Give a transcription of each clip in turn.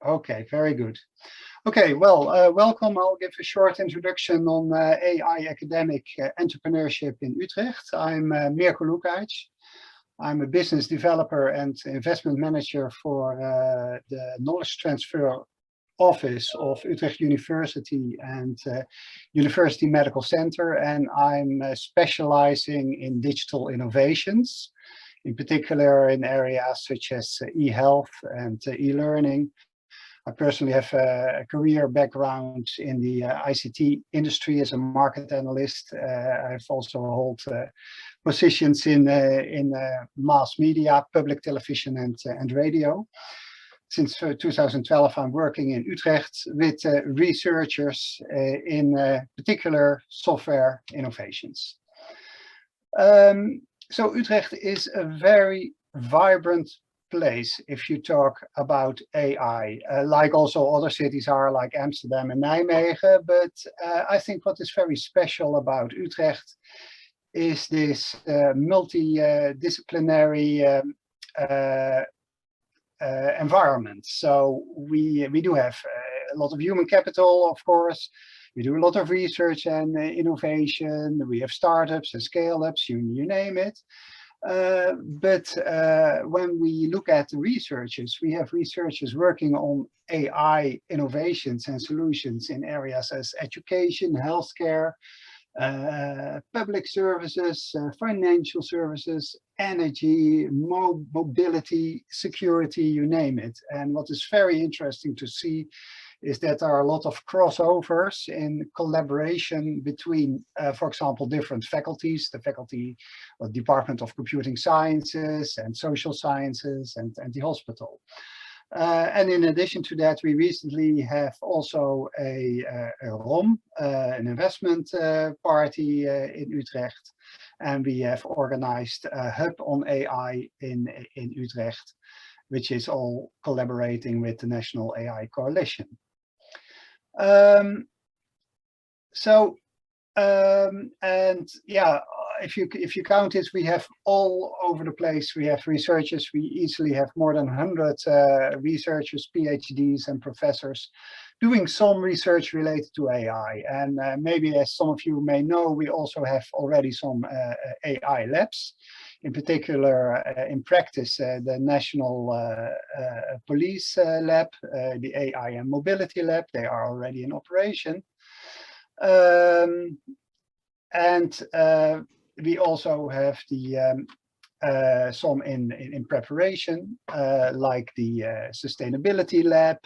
Okay, very good. Okay, well, welcome. I'll give a short introduction on AI academic entrepreneurship in Utrecht. I'm Mirko Lukacs. I'm a business developer and investment manager for the knowledge transfer office of Utrecht University and University Medical Center, and I'm specializing in digital innovations, in particular in areas such as e-health and e-learning. I personally have a career background in the ICT industry as a market analyst. I've also held positions in mass media, public television and radio. Since 2012, I'm working in Utrecht with researchers in particular software innovations. So Utrecht is a very vibrant place if you talk about AI, like also other cities are, like Amsterdam and Nijmegen. But I think what is very special about Utrecht is this multidisciplinary environment. So we do have a lot of human capital, of course. We do a lot of research and innovation. We have startups and scale-ups, you name it. But when we look at the researchers, we have researchers working on AI innovations and solutions in areas as education, healthcare, public services, financial services, energy, mobility, security, you name it. And what is very interesting to see is that there are a lot of crossovers in collaboration between, for example, different faculties, the faculty or Department of Computing Sciences and Social Sciences and the hospital. And in addition to that, we recently have also a ROM, an investment party in Utrecht, and we have organized a hub on AI in Utrecht, which is all collaborating with the National AI Coalition. And yeah, if you count it, we have all over the place. We have researchers. We easily have more than 100 researchers, PhDs, and professors doing some research related to AI. And maybe, as some of you may know, we also have already some AI labs. In particular, in practice, the National Police Lab, the AI and Mobility Lab, they are already in operation. And we also have the some in preparation, like the Sustainability Lab,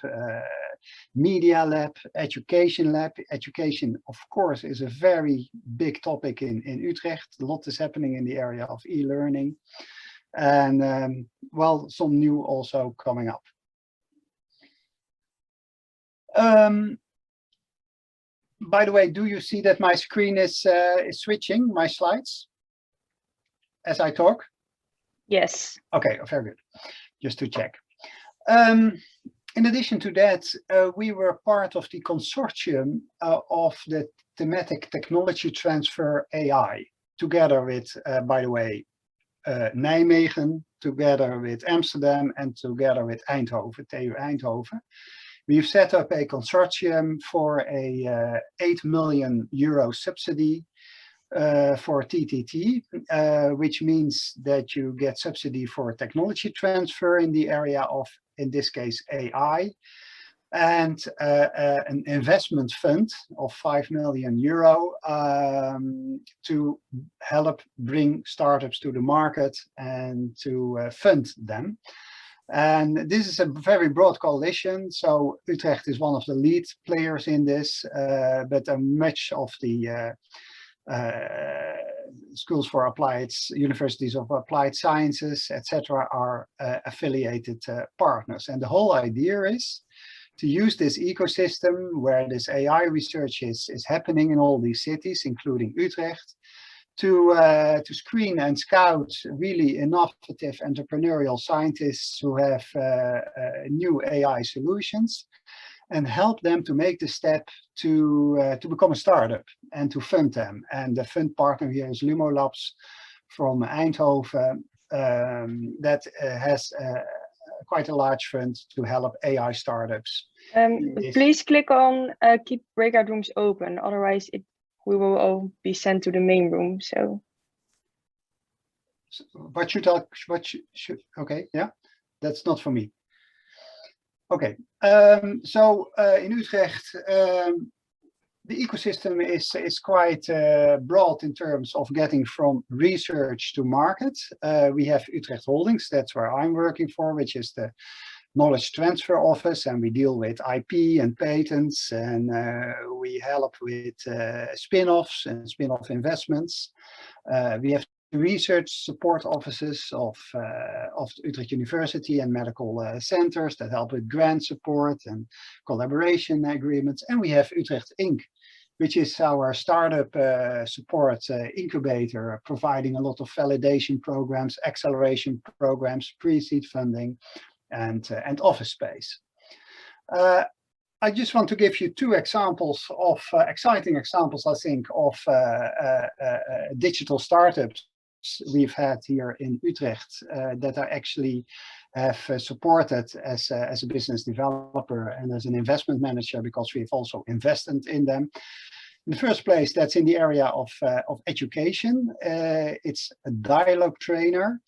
Media Lab, Education Lab. Education, of course, is a very big topic in Utrecht. A lot is happening in the area of e-learning. And well, some new also coming up. By the way, do you see that my screen is switching, my slides, as I talk? Yes. Okay, very good. Just to check. In addition to that, we were part of the consortium of the thematic technology transfer AI, together with, by the way, Nijmegen, together with Amsterdam, and together with Eindhoven, TU Eindhoven. We've set up a consortium for a 8 million euro subsidy for TTT, which means that you get subsidy for technology transfer in the area of, in this case, AI, and an investment fund of 5 million euro to help bring startups to the market and to fund them. And this is a very broad coalition, so Utrecht is one of the lead players in this, but much of the schools for applied, universities of applied sciences, etc., are affiliated partners. And the whole idea is to use this ecosystem where this AI research is happening in all these cities, including Utrecht, to screen and scout really innovative entrepreneurial scientists who have new AI solutions, and help them to make the step to become a startup and to fund them. And the fund partner here is Lumo Labs from Eindhoven, that has quite a large fund to help AI startups. Please click on keep breakout rooms open, otherwise we will all be sent to the main room. So what should okay, yeah, that's not for me. Okay, so in Utrecht, the ecosystem is quite broad in terms of getting from research to market. We have Utrecht Holdings, that's where I'm working for, which is the knowledge transfer office, and we deal with IP and patents, and we help with spin-offs and spin-off investments. We have research support offices of Utrecht University and medical centers that help with grant support and collaboration agreements. And we have Utrecht Inc., which is our startup support incubator, providing a lot of validation programs, acceleration programs, pre-seed funding, and office space. I just want to give you two examples of exciting examples, I think, of digital startups we've had here in Utrecht that I actually have supported as a business developer and as an investment manager, because we've also invested in them. In the first place, that's in the area of education. It's a dialogue trainer.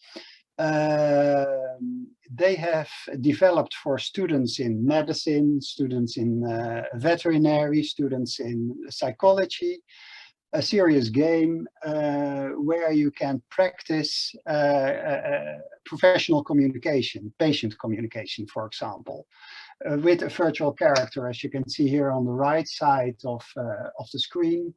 They have developed for students in medicine, students in veterinary, students in psychology, a serious game where you can practice professional communication, patient communication, for example, with a virtual character, as you can see here on the right side of the screen.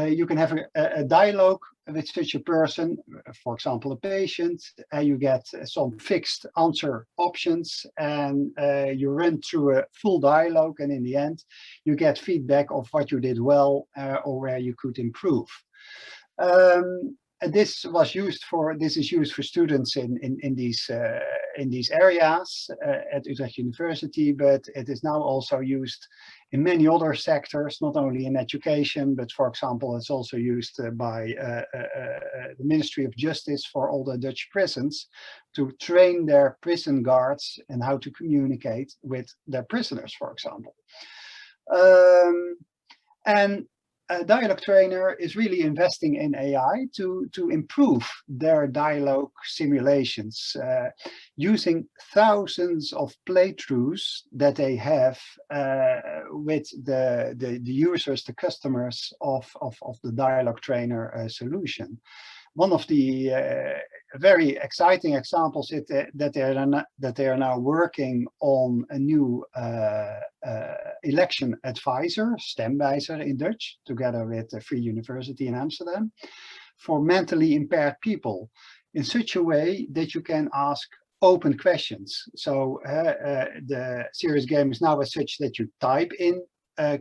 You can have a dialogue with such a person, for example, a patient, and you get some fixed answer options, and you run through a full dialogue, and in the end, you get feedback of what you did well or where you could improve. And this is used for students in these areas at Utrecht University, but it is now also used in many other sectors, not only in education, but for example, it's also used by the Ministry of Justice for all the Dutch prisons to train their prison guards and how to communicate with their prisoners, for example. And a dialogue trainer is really investing in AI to improve their dialogue simulations, using thousands of playthroughs that they have with the users, the customers of the dialogue trainer solution. One of the very exciting examples is that they are now working on a new election advisor, stemwijzer in Dutch, together with the Free University in Amsterdam, for mentally impaired people, in such a way that you can ask open questions. So the serious game is now as such that you type in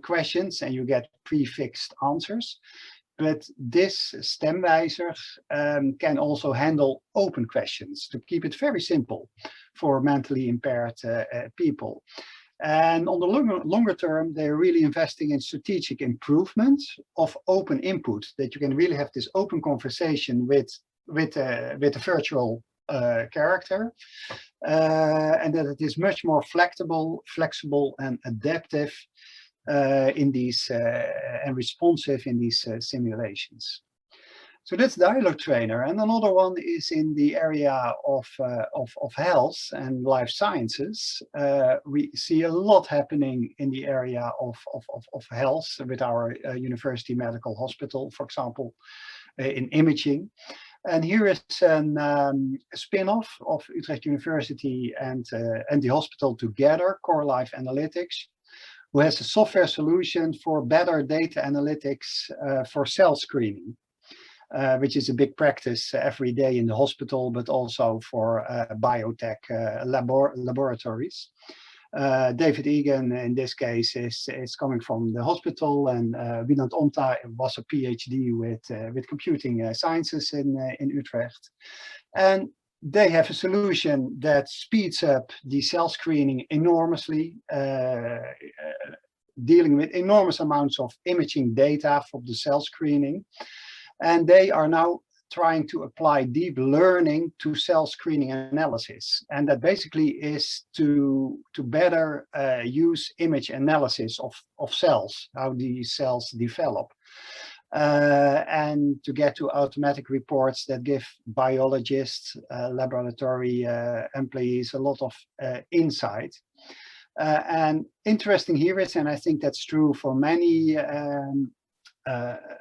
questions and you get prefixed answers. But this stemwijzer can also handle open questions to keep it very simple for mentally impaired people. And on the longer term, they're really investing in strategic improvement of open input, that you can really have this open conversation with a virtual character, and that it is much more flexible and adaptive in these and responsive in these simulations. So that's dialogue trainer. And another one is in the area of health and life sciences. We see a lot happening in the area of health with our university medical hospital, for example, in imaging. And here is a spin-off of Utrecht University and the hospital together, Core Life Analytics, who has a software solution for better data analytics for cell screening, which is a big practice every day in the hospital, but also for biotech laboratories. David Egan, in this case, is coming from the hospital, and Winand Omta was a PhD with computing sciences in Utrecht. And they have a solution that speeds up the cell screening enormously, dealing with enormous amounts of imaging data from the cell screening. And they are now trying to apply deep learning to cell screening analysis. And that basically is to better use image analysis of cells, how these cells develop. And to get to automatic reports that give biologists, laboratory employees a lot of insight. And interesting here is, and I think that's true for many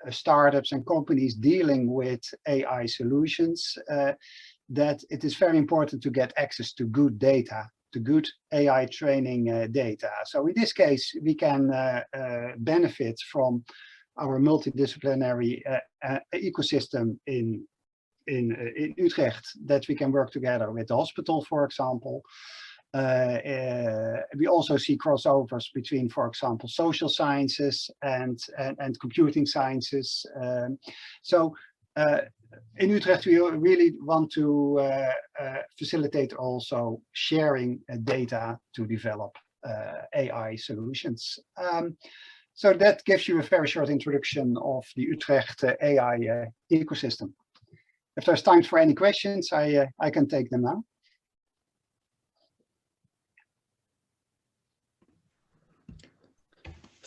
startups and companies dealing with AI solutions, that it is very important to get access to good data, to good AI training data. So in this case, we can benefit from our multidisciplinary ecosystem in Utrecht, that we can work together with the hospital, for example. We also see crossovers between, for example, social sciences and computing sciences. So in Utrecht, we really want to facilitate also sharing data to develop AI solutions. So that gives you a very short introduction of the Utrecht AI ecosystem. If there's time for any questions, I can take them now.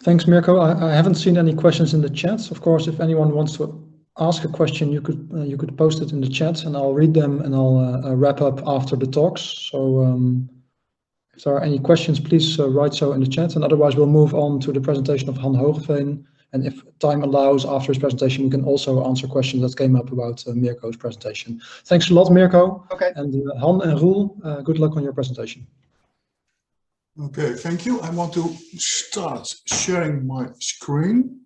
Thanks, Mirko. I haven't seen any questions in the chat. Of course, if anyone wants to ask a question, you could post it in the chat, and I'll read them, and I'll wrap up after the talks. So if there are any questions, please write so in the chat, and otherwise we'll move on to the presentation of Han Hoogeveen. And if time allows, after his presentation, we can also answer questions that came up about Mirko's presentation. Thanks a lot, Mirko. Okay. And Han and Roel, good luck on your presentation. Okay, thank you. I want to start sharing my screen,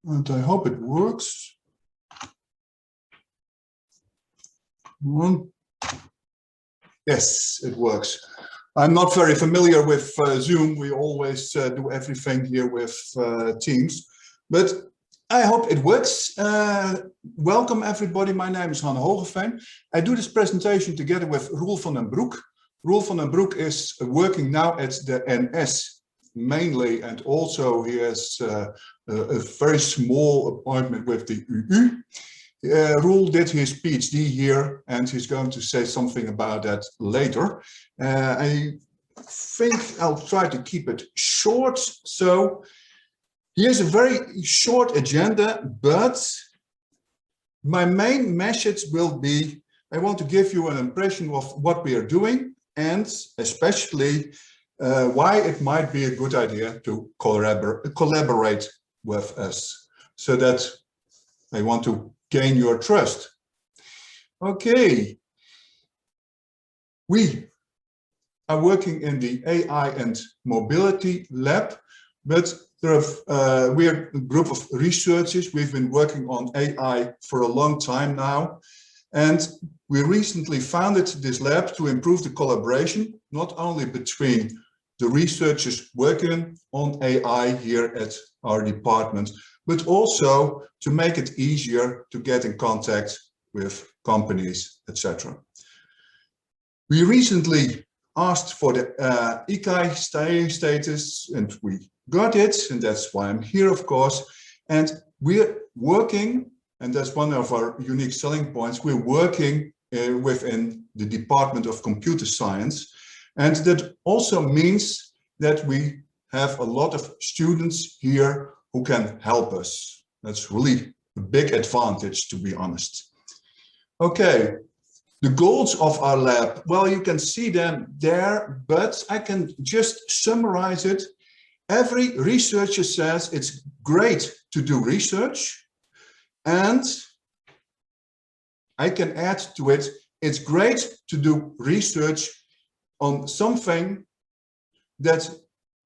and I hope it works. Yes, it works. I'm not very familiar with Zoom. We always do everything here with Teams, but I hope it works. Welcome everybody. My name is Han Hoogeveen. I do this presentation together with Roel van den Broek. Roel van den Broek is working now at the NS mainly, and also he has a very small appointment with the UU. Roel did his PhD here, and he's going to say something about that later. I think I'll try to keep it short. So here's a very short agenda, but my main message will be, I want to give you an impression of what we are doing, and especially why it might be a good idea to collaborate with us, so that I want to gain your trust. Okay, we are working in the AI and mobility lab, but we are a group of researchers. We've been working on AI for a long time now, and we recently founded this lab to improve the collaboration, not only between the researchers working on AI here at our department, but also to make it easier to get in contact with companies, etc. We recently asked for the ICAI status, and we got it, and that's why I'm here, of course. And we're working, and that's one of our unique selling points, we're working within the Department of Computer Science. And that also means that we have a lot of students here who can help us. That's really a big advantage, to be honest. Okay, the goals of our lab, well, you can see them there, but I can just summarize it. Every researcher says it's great to do research, and I can add to it, it's great to do research on something that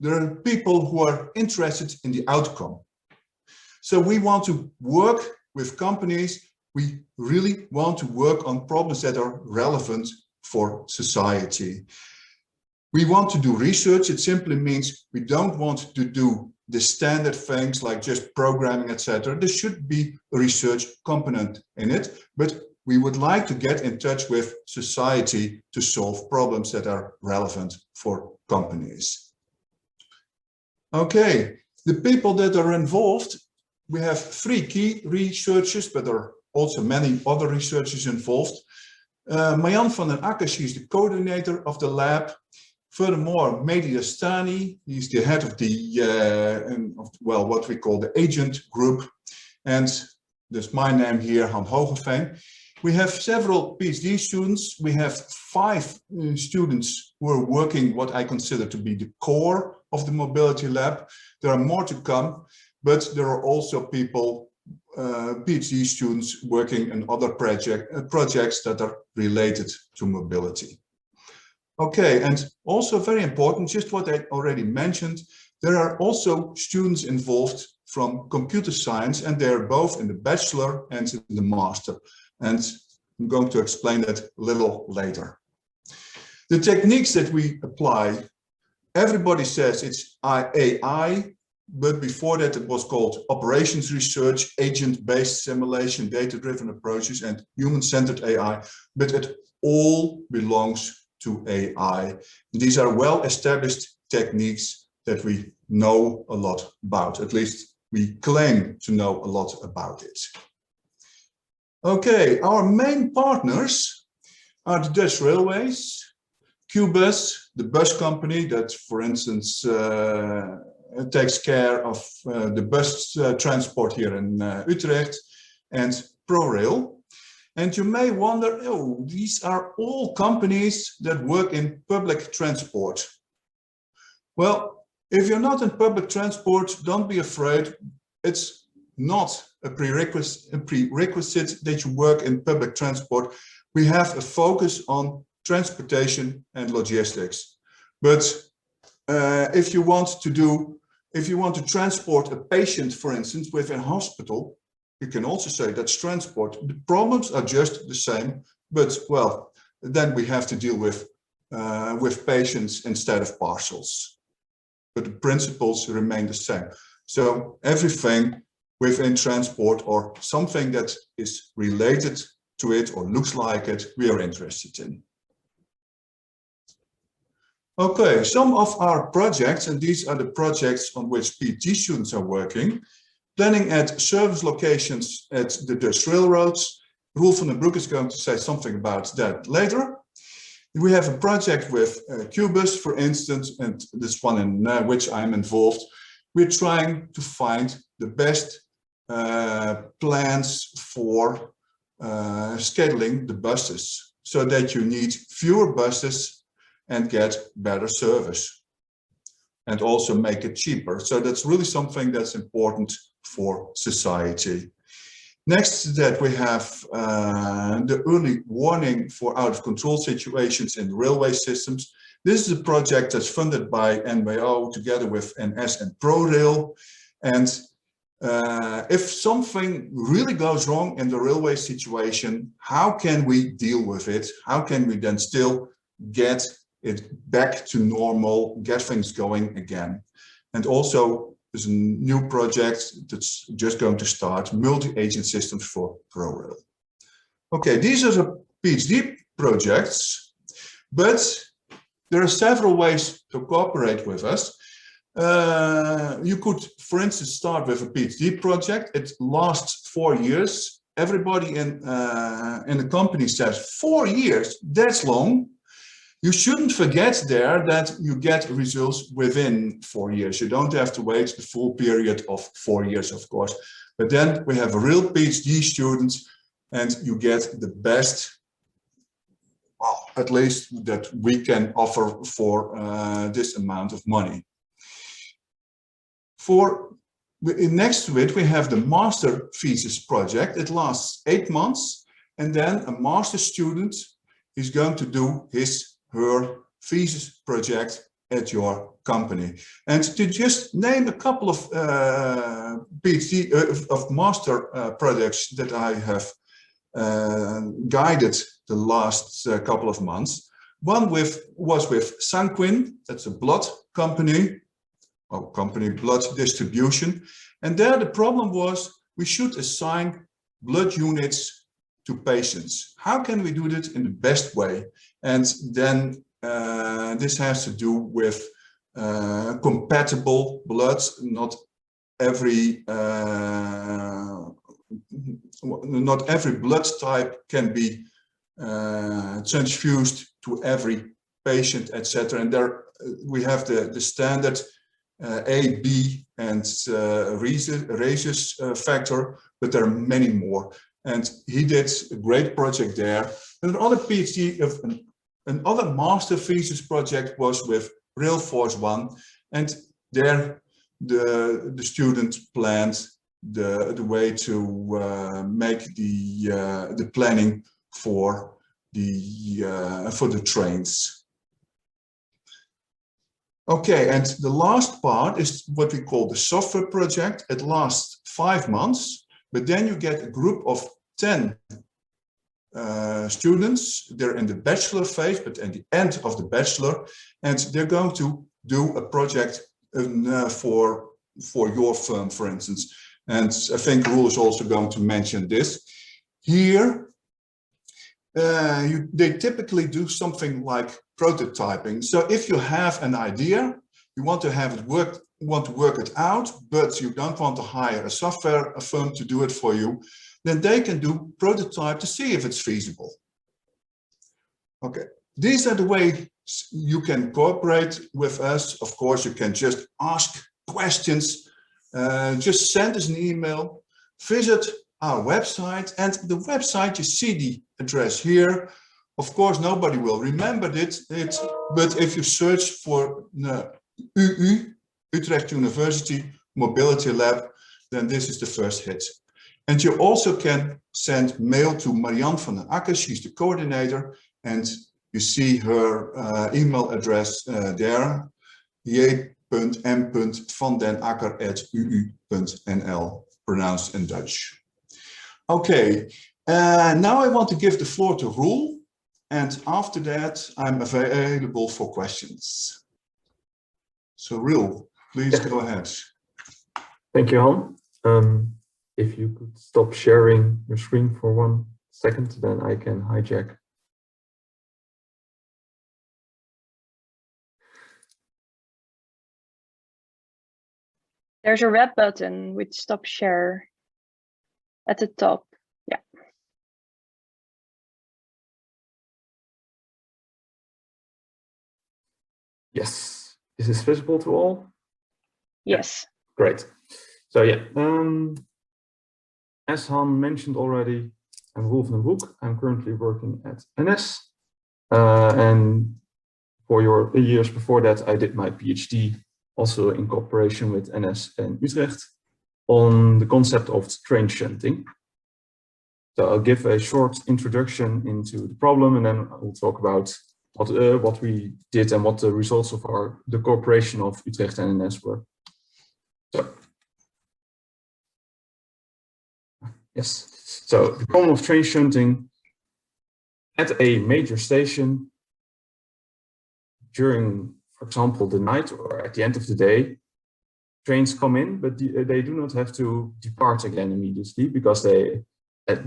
there are people who are interested in the outcome. So we want to work with companies. We really want to work on problems that are relevant for society. We want to do research. It simply means we don't want to do the standard things like just programming, etc. There should be a research component in it, but we would like to get in touch with society to solve problems that are relevant for companies. Okay, the people that are involved, we have 3 key researchers, but there are also many other researchers involved. Marjan van den Akker, she's the coordinator of the lab. Furthermore, Mehdi Astani, he's the head of the, well, what we call the agent group. And there's my name here, Han Hogeveen. We have several PhD students. We have 5 students who are working what I consider to be the core of the mobility lab. There are more to come, but there are also people, PhD students working in other projects that are related to mobility. Okay, and also very important, just what I already mentioned, there are also students involved from computer science, and they're both in the bachelor and in the master. And I'm going to explain that a little later. The techniques that we apply, everybody says it's ICAI, but before that it was called operations research, agent-based simulation, data-driven approaches, and human-centered AI, but it all belongs to AI. These are well-established techniques that we know a lot about, at least we claim to know a lot about it. Okay, our main partners are the Dutch Railways, Qbus, the bus company that, for instance, takes care of the bus transport here in Utrecht, and ProRail. And you may wonder, oh, these are all companies that work in public transport. Well, if you're not in public transport, don't be afraid. It's not a prerequisite that you work in public transport. We have a focus on transportation and logistics. But if you want to transport a patient, for instance, within a hospital, you can also say that's transport. The problems are just the same, but well, then we have to deal with patients instead of parcels. But the principles remain the same. So everything within transport or something that is related to it or looks like it, we are interested in. Okay, some of our projects, and these are the projects on which PhD students are working, planning at service locations at the Dutch railroads. Roel van den Broek is going to say something about that later. We have a project with Qbus, for instance, and this one in which I'm involved. We're trying to find the best plans for scheduling the buses so that you need fewer buses and get better service and also make it cheaper. So that's really something that's important for society. Next to that, we have the early warning for out-of-control situations in railway systems. This is a project that's funded by NWO together with NS and ProRail. And if something really goes wrong in the railway situation, how can we deal with it? How can we then still get it back to normal, get things going again? And also, there's a new project that's just going to start, multi-agent systems for ProRail. Okay, these are the PhD projects, but there are several ways to cooperate with us. You could, for instance, start with a PhD project. It lasts 4 years. Everybody in the company says 4 years, that's long. You shouldn't forget there that you get results within 4 years. You don't have to wait the full period of 4 years, of course. But then we have a real PhD students and you get the best, well, at least that we can offer for this amount of money. Next to it, we have the master thesis project. It lasts 8 months, and then a master student is going to do her thesis project at your company. And to just name a couple of PhD of master projects that I have guided the last couple of months. One was with Sanquin, that's a blood company, blood distribution. And there the problem was we should assign blood units to patients. How can we do that in the best way? And then this has to do with compatible bloods. Not every not every blood type can be transfused to every patient, etc. And there we have the standard A, B, and rhesus factor, but there are many more. And he did a great project there. And another PhD of another master thesis project was with Railforce One, and there the student planned the way to make the planning for the trains. Okay, and the last part is what we call the software project. It lasts 5 months, but then you get a group of 10 students. They're in the bachelor phase, but at the end of the bachelor, and they're going to do a project for your firm, for instance. And I think Roel is also going to mention this. Here, they typically do something like prototyping. So if you have an idea, you want to have it work, want to work it out, but you don't want to hire a software firm to do it for you, then they can do prototype to see if it's feasible. Okay, these are the ways you can cooperate with us. Of course, you can just ask questions, just send us an email, visit our website, and the website, you see the address here. Of course, nobody will remember it, but if you search for UU, Utrecht University Mobility Lab, then this is the first hit. And you also can send mail to Marianne van den Akker, she's the coordinator, and you see her email address there, j.m.vandenakker@uu.nl, pronounced in Dutch. Okay, now I want to give the floor to Roel, and after that I'm available for questions. So Roel, please go ahead. Thank you, Han. If you could stop sharing your screen for 1 second, then I can hijack. There's a red button with stop share at the top. Yeah. Yes. Is this visible to all? Yes. Great. So yeah, as Han mentioned already, I'm Roel van den Broek. I'm currently working at NS. And for your years before that, I did my PhD also in cooperation with NS and Utrecht on the concept of train shunting. So I'll give a short introduction into the problem, and then I'll talk about what we did and what the results of the cooperation of Utrecht and NS were. So, yes, so the problem of train shunting at a major station during, for example, the night or at the end of the day, trains come in, but they do not have to depart again immediately because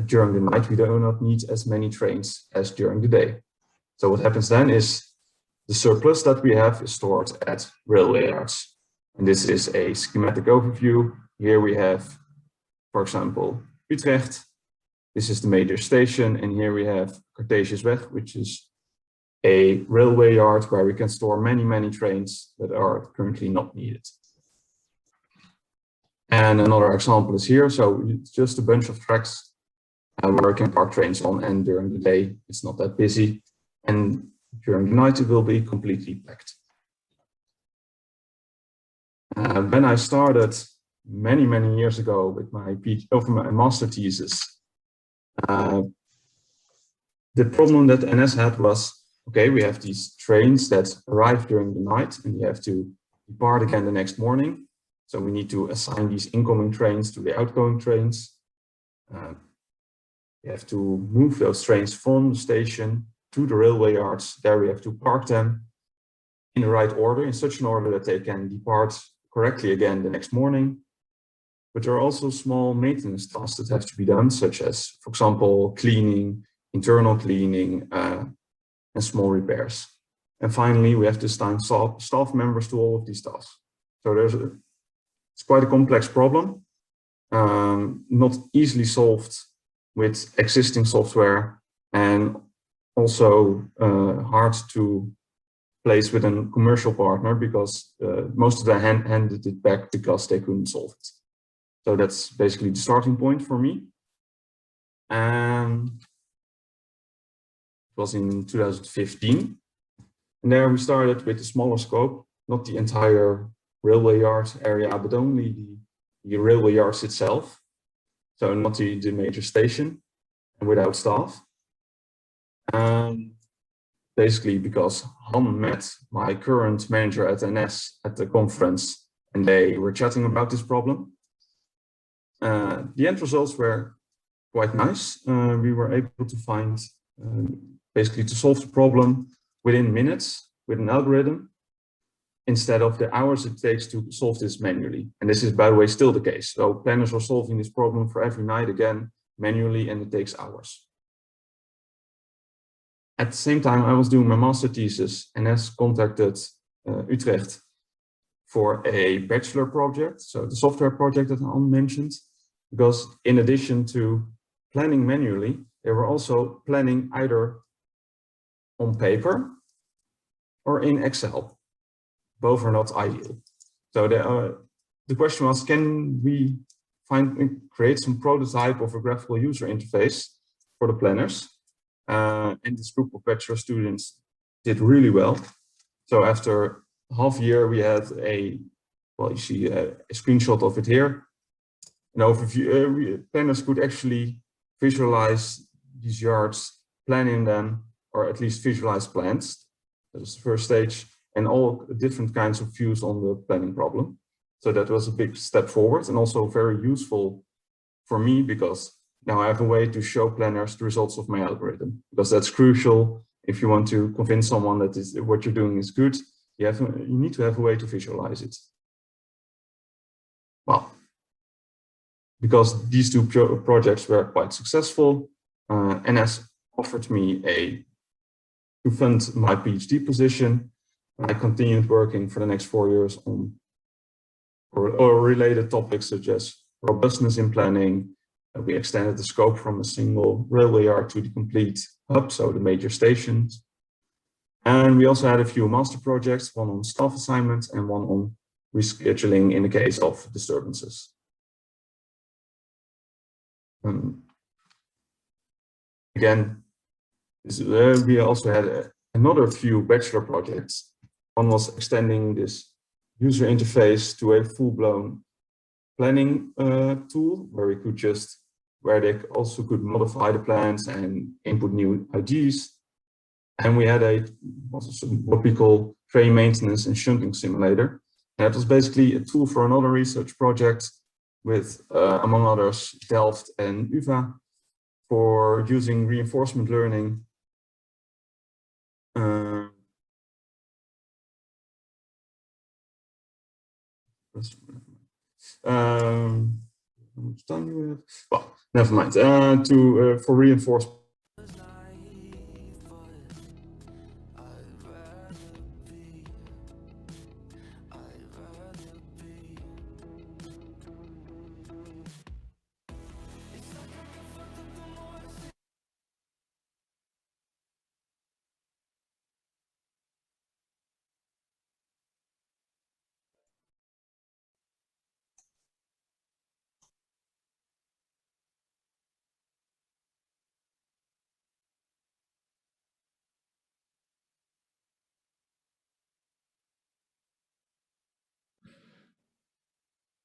during the night we do not need as many trains as during the day. So what happens then is the surplus that we have is stored at railway yards. And this is a schematic overview. Here we have, for example, Utrecht. This is the major station. And here we have Cartesiusweg, which is a railway yard where we can store many, many trains that are currently not needed. And another example is here. So it's just a bunch of tracks where we can park trains on, and during the day it's not that busy. And during the night it will be completely packed. When I started many, many years ago with my master thesis, the problem that NS had was, okay, we have these trains that arrive during the night and they have to depart again the next morning. So we need to assign these incoming trains to the outgoing trains. We have to move those trains from the station to the railway yards. There we have to park them in the right order, in such an order that they can depart correctly again the next morning. But there are also small maintenance tasks that have to be done, such as, for example, cleaning, internal cleaning, and small repairs. And finally, we have to assign staff members to all of these tasks. So it's quite a complex problem. not easily solved with existing software, and also hard to place with a commercial partner because most of them handed it back because they couldn't solve it. So that's basically the starting point for me. And it was in 2015. And there we started with a smaller scope, not the entire railway yard area, but only the railway yards itself. So not the major station, and without staff. Basically because Han met my current manager at NS at the conference, and they were chatting about this problem. The end results were quite nice. We were able to find, basically to solve the problem within minutes with an algorithm, instead of the hours it takes to solve this manually. And this is, by the way, still the case. So planners are solving this problem for every night again, manually, and it takes hours. At the same time, I was doing my master thesis, and has contacted Utrecht for a bachelor project, so the software project that Anne mentioned, because in addition to planning manually, they were also planning either on paper or in Excel. Both are not ideal. So the question was, can we create some prototype of a graphical user interface for the planners? And this group of bachelor students did really well. So after half a year, we had well, you see a screenshot of it here. An overview, planners could actually visualize these yards, plan in them, or at least visualize plans. That was the first stage, and all different kinds of views on the planning problem. So that was a big step forward, and also very useful for me, because now I have a way to show planners the results of my algorithm, because that's crucial. If you want to convince someone that what you're doing is good, you need to have a way to visualize it. Well, because these two projects were quite successful, NS offered me to fund my PhD position. I continued working for the next 4 years on related topics such as robustness in planning. We extended the scope from a single railway yard to the complete hub, so the major stations. And we also had a few master projects, one on staff assignments and one on rescheduling in the case of disturbances. Again, we also had another few bachelor projects. One was extending this user interface to a full-blown planning tool where they also could modify the plans and input new IDs. And we had what we call train maintenance and shunting simulator. And that was basically a tool for another research project with, among others, Delft and UvA for using reinforcement learning how much time do we have? Well, never mind. For reinforcement.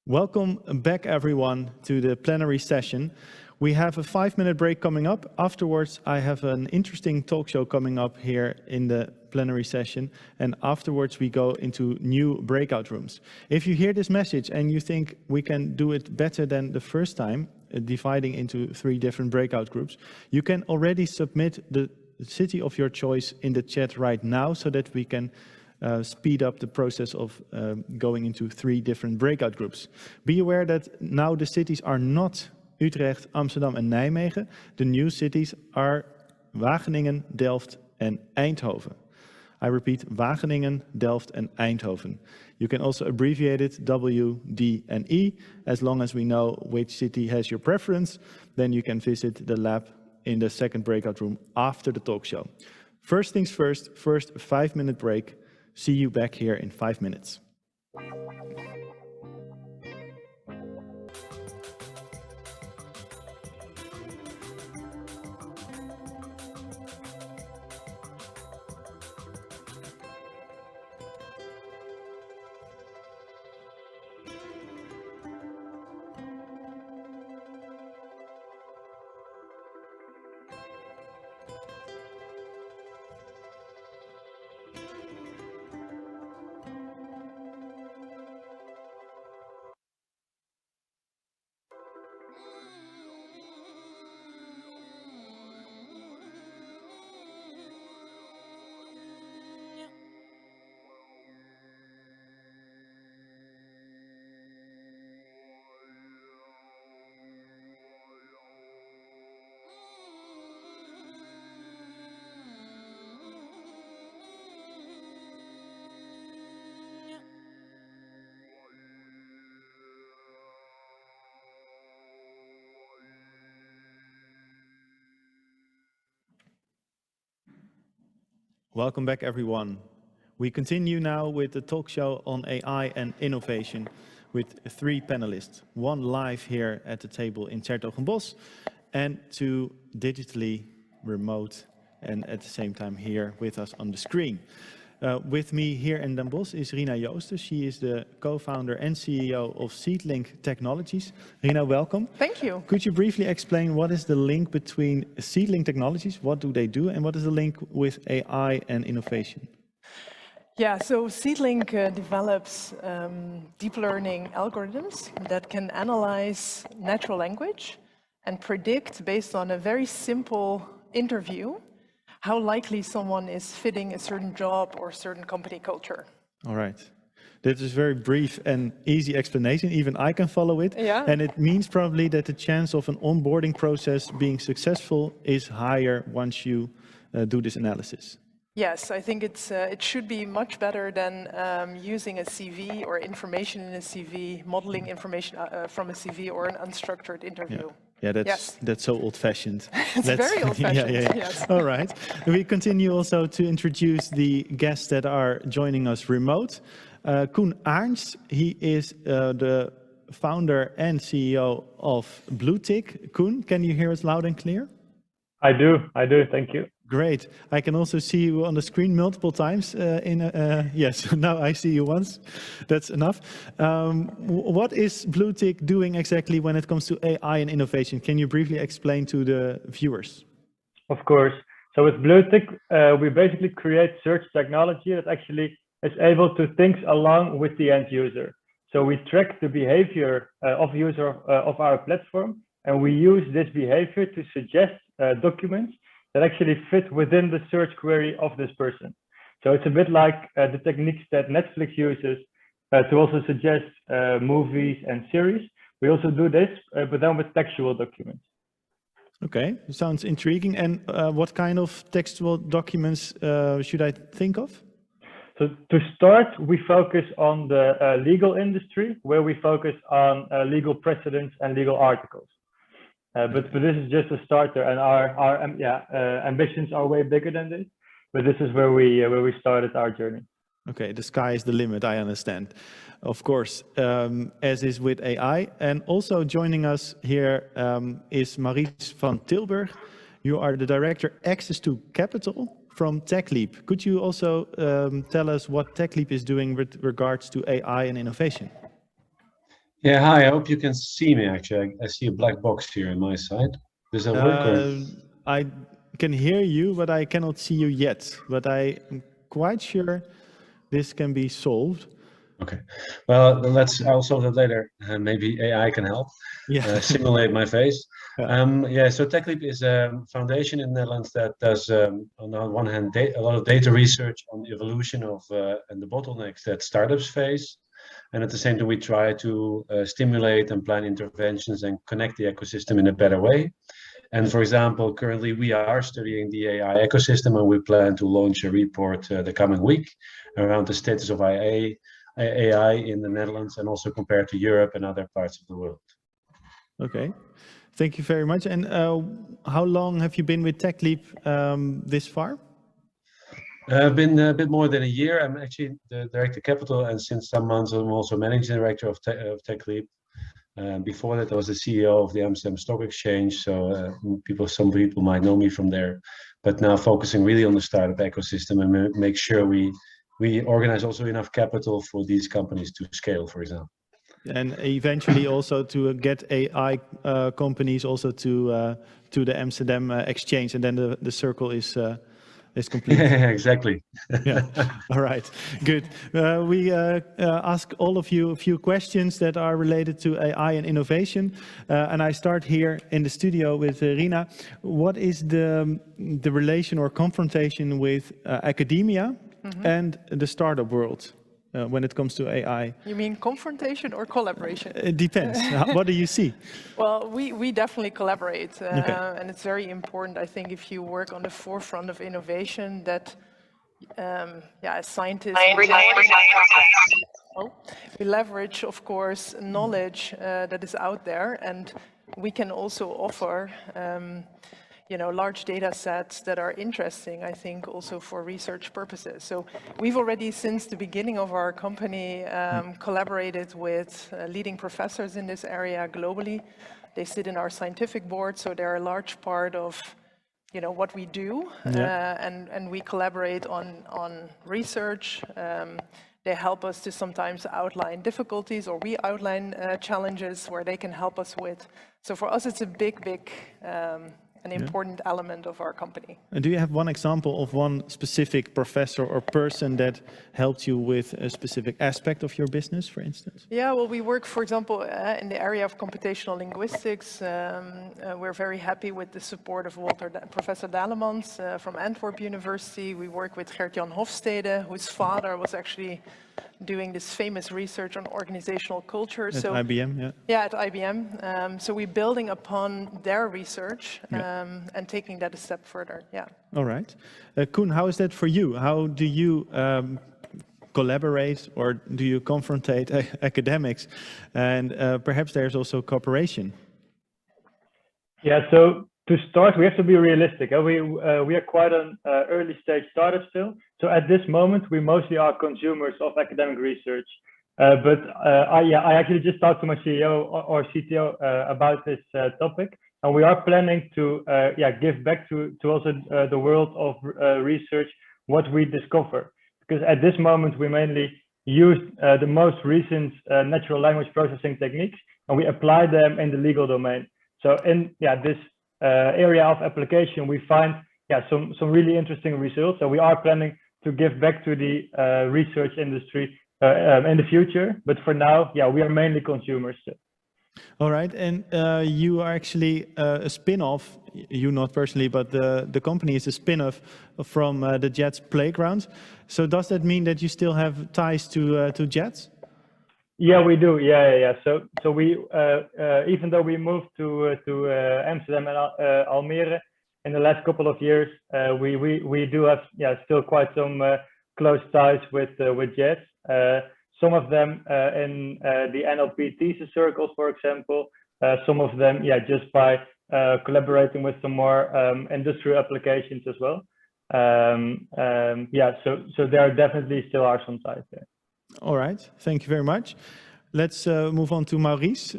Welcome back, everyone, to the plenary session. We have a 5-minute break coming up. Afterwards, I have an interesting talk show coming up here in the plenary session. And afterwards, we go into new breakout rooms. If you hear this message and you think we can do it better than the first time, dividing into 3 different breakout groups, you can already submit the city of your choice in the chat right now so that we can speed up the process of going into 3 different breakout groups. Be aware that now the cities are not Utrecht, Amsterdam and Nijmegen. The new cities are Wageningen, Delft and Eindhoven. I repeat, Wageningen, Delft, and Eindhoven. You can also abbreviate it W, D, and E. As long as we know which city has your preference, then you can visit the lab in the second breakout room after the talk show. First things first 5-minute break. See you back here in 5 minutes. Welcome back, everyone. We continue now with the talk show on AI and innovation with 3 panelists, 1 live here at the table in 's-Hertogenbosch and 2 digitally remote and at the same time here with us on the screen. With me here in Den Bosch is Rina Joosten. She is the co-founder and CEO of Seedlink Technologies. Rina, welcome. Thank you. Could you briefly explain what is the link between Seedlink Technologies, what do they do, and what is the link with AI and innovation? Yeah, so Seedlink develops deep learning algorithms that can analyze natural language and predict, based on a very simple interview, how likely someone is fitting a certain job or certain company culture. All right. That is very brief and easy explanation. Even I can follow it. Yeah. And it means probably that the chance of an onboarding process being successful is higher once you do this analysis. Yes, I think it should be much better than using a CV or information in a CV, modeling information from a CV or an unstructured interview. Yeah, that's so old-fashioned. It's very old-fashioned, yes. All right. We continue also to introduce the guests that are joining us remote. Koen Arns, he is the founder and CEO of BlueTick. Koen, can you hear us loud and clear? I do, thank you. Great. I can also see you on the screen multiple times. Yes, now I see you once. That's enough. What is BlueTick doing exactly when it comes to AI and innovation? Can you briefly explain to the viewers? Of course. So with BlueTick, we basically create search technology that actually is able to think along with the end user. So we track the behavior of user of our platform, and we use this behavior to suggest documents that actually fit within the search query of this person. So it's a bit like the techniques that Netflix uses to also suggest movies and series. We also do this, but then with textual documents. Okay, sounds intriguing. And what kind of textual documents should I think of? So to start, we focus on the legal industry, where we focus on legal precedents and legal articles. But this is just a starter, and our ambitions are way bigger than this. But this is where we started our journey. Okay, the sky is the limit, I understand. Of course, as is with AI. And also joining us here is Maurice van Tilburg. You are the Director Access to Capital from TechLeap. Could you also tell us what TechLeap is doing with regards to AI and innovation? Yeah, hi, I hope you can see me actually. I see a black box here on my side. Does that work? I can hear you, but I cannot see you yet. But I'm quite sure this can be solved. Okay, well, I'll solve that later. Maybe AI can help simulate my face. So TechLeap is a foundation in the Netherlands that does, on the one hand, a lot of data research on the evolution of and the bottlenecks that startups face. And at the same time, we try to stimulate and plan interventions and connect the ecosystem in a better way. And for example, currently we are studying the AI ecosystem, and we plan to launch a report the coming week around the status of AI in the Netherlands, and also compared to Europe and other parts of the world. Okay, thank you very much. And how long have you been with TechLeap this far? I've been a bit more than a year. I'm actually the director capital, and since some months I'm also managing director of TechLeap. Before that, I was the CEO of the Amsterdam Stock Exchange, so some people might know me from there. But now focusing really on the startup ecosystem and make sure we organize also enough capital for these companies to scale, for example. And eventually also to get AI companies also to the Amsterdam exchange, and then the circle is complete. Exactly. Yeah. All right. Good. We ask all of you a few questions that are related to AI and innovation, and I start here in the studio with Rina. What is the relation or confrontation with academia and the startup world when it comes to AI? You mean confrontation or collaboration? It depends. What do you see? Well, we definitely collaborate, and it's very important, I think, if you work on the forefront of innovation, that as scientists, we leverage, of course, knowledge that is out there, and we can also offer large data sets that are interesting, I think, also for research purposes. So we've already, since the beginning of our company, collaborated with leading professors in this area globally. They sit in our scientific board, so they're a large part of what we do, and we collaborate on research. They help us to sometimes outline difficulties, or we outline challenges where they can help us with. So for us, it's a big an important element of our company. And do you have one example of one specific professor or person that helped you with a specific aspect of your business, for instance? Yeah, well, we work, for example, in the area of computational linguistics. We're very happy with the support of Professor Dalemans from Antwerp University. We work with Gert-Jan Hofstede, whose father was actually doing this famous research on organizational culture. At IBM, yeah. Yeah, at IBM. So we're building upon their research and taking that a step further, yeah. All right. Koen, how is that for you? How do you collaborate, or do you confrontate academics? And perhaps there's also cooperation. Yeah, so to start, we have to be realistic. We are quite an early stage startup still. So at this moment, we mostly are consumers of academic research. But I actually just talked to my CEO or CTO about this topic. And we are planning to give back to also the world of research what we discover. Because at this moment, we mainly use the most recent natural language processing techniques, and we apply them in the legal domain. So in this area of application, we find some really interesting results. So we are planning to give back to the research industry in the future. But for now, we are mainly consumers. All right, and you are actually a spin-off, you not personally, but the company is a spin-off from the JADS playground. So does that mean that you still have ties to JADS? Yeah, we do. Yeah. So we even though we moved to Amsterdam and Almere in the last couple of years, we do have still quite some close ties with JADS. Some of them in the NLP thesis circles, for example. Some of them just by collaborating with some more industrial applications as well. So there definitely still are some ties there. All right, thank you very much. Let's move on to Maurice.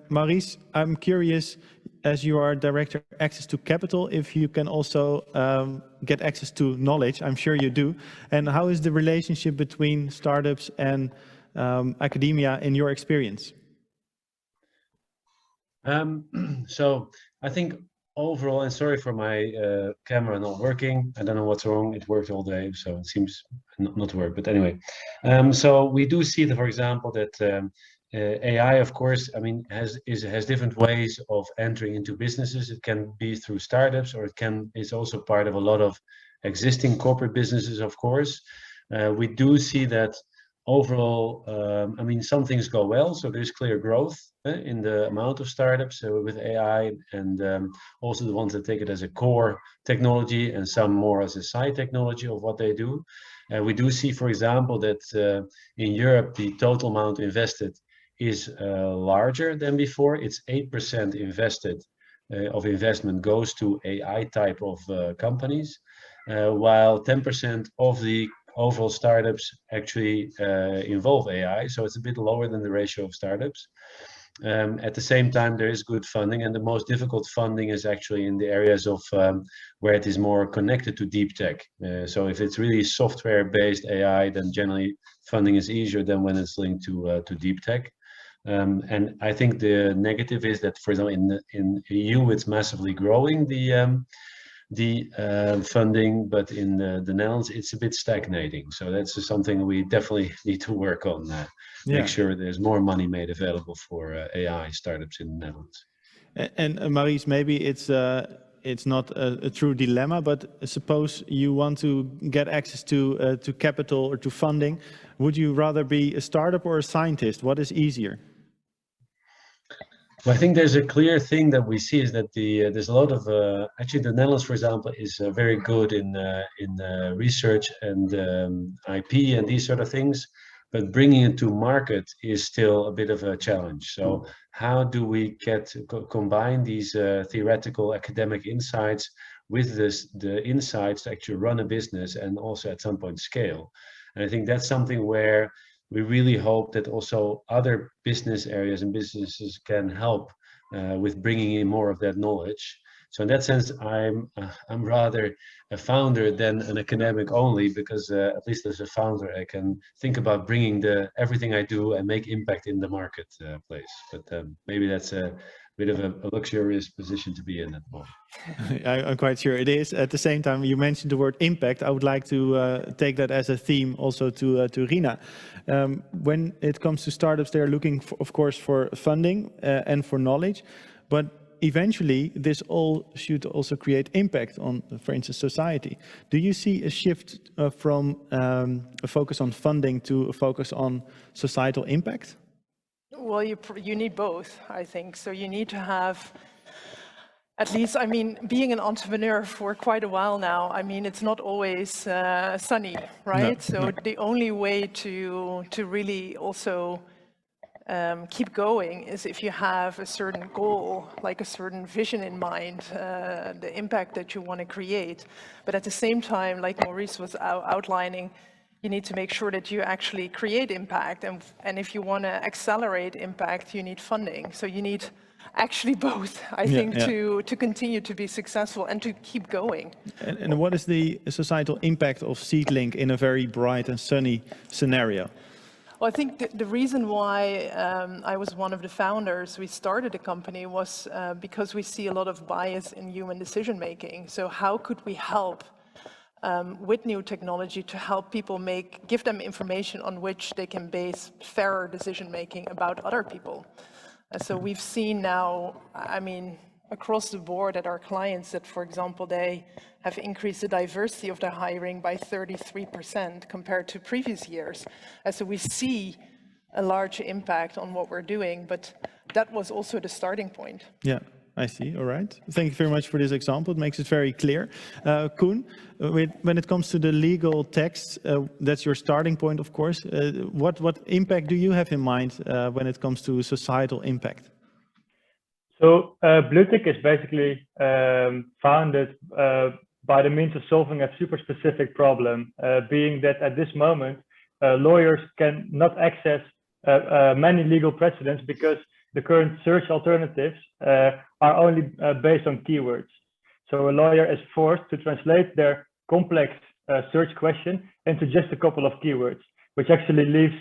Maurice, I'm curious, as you are Director Access to Capital, if you can also get access to knowledge. I'm sure you do. And how is the relationship between startups and academia in your experience? So I think overall, and sorry for my camera not working. I don't know what's wrong. It worked all day, so it seems not to work. But anyway, so we do see that, for example, that AI, of course, I mean, has different ways of entering into businesses. It can be through startups, or it's also part of a lot of existing corporate businesses, of course. We do see that overall, I mean, some things go well, so there's clear growth in the amount of startups with AI, and also the ones that take it as a core technology and some more as a side technology of what they do. We do see, for example, that in Europe, the total amount invested is larger than before. It's 8% invested of investment goes to AI type of companies, while 10% of the overall startups actually involve AI. So it's a bit lower than the ratio of startups. At the same time, there is good funding, and the most difficult funding is actually in the areas of where it is more connected to deep tech. So if it's really software-based AI, then generally funding is easier than when it's linked to deep tech. And I think the negative is that, for example, in EU, it's massively growing the funding, but in the Netherlands, it's a bit stagnating. So that's something we definitely need to work on. Make sure there's more money made available for AI startups in the Netherlands. And Maurice, maybe it's not a true dilemma, but suppose you want to get access to capital or to funding. Would you rather be a startup or a scientist? What is easier? Well, I think there's a clear thing that we see is that there's a lot of actually the Netherlands, for example, is very good in research and IP and these sort of things, but bringing it to market is still a bit of a challenge. So how do we combine these theoretical academic insights with the insights to actually run a business and also at some point scale? And I think that's something where we really hope that also other business areas and businesses can help with bringing in more of that knowledge. So in that sense, I'm rather a founder than an academic only, because at least as a founder, I can think about bringing everything I do and make impact in the marketplace. But maybe that's a bit of a luxurious position to be in at the moment. I'm quite sure it is. At the same time, you mentioned the word impact. I would like to take that as a theme also to Rina. When it comes to startups, they're looking, of course, for funding and for knowledge, but eventually this all should also create impact on, for instance, society. Do you see a shift from a focus on funding to a focus on societal impact? Well, you need both, I think. So you need to have, at least, I mean, being an entrepreneur for quite a while now, I mean, it's not always sunny, right? The only way to really also keep going is if you have a certain goal, like a certain vision in mind, the impact that you want to create. But at the same time, like Maurice was outlining, you need to make sure that you actually create impact. And if you want to accelerate impact, you need funding. So you need actually both, I think, to continue to be successful and to keep going. And what is the societal impact of Seedlink in a very bright and sunny scenario? Well, I think the reason why I was one of the founders, we started a company, was because we see a lot of bias in human decision making. So how could we help with new technology to help people give them information on which they can base fairer decision making about other people? So we've seen now, I mean, across the board at our clients that, for example, they have increased the diversity of their hiring by 33% compared to previous years. So we see a large impact on what we're doing, but that was also the starting point. Yeah, I see. All right. Thank you very much for this example. It makes it very clear. Koen, when it comes to the legal text, that's your starting point, of course. What impact do you have in mind when it comes to societal impact? So BlueTick is basically founded by the means of solving a super specific problem, being that at this moment, lawyers cannot access many legal precedents because the current search alternatives are only based on keywords. So a lawyer is forced to translate their complex search question into just a couple of keywords, which actually leaves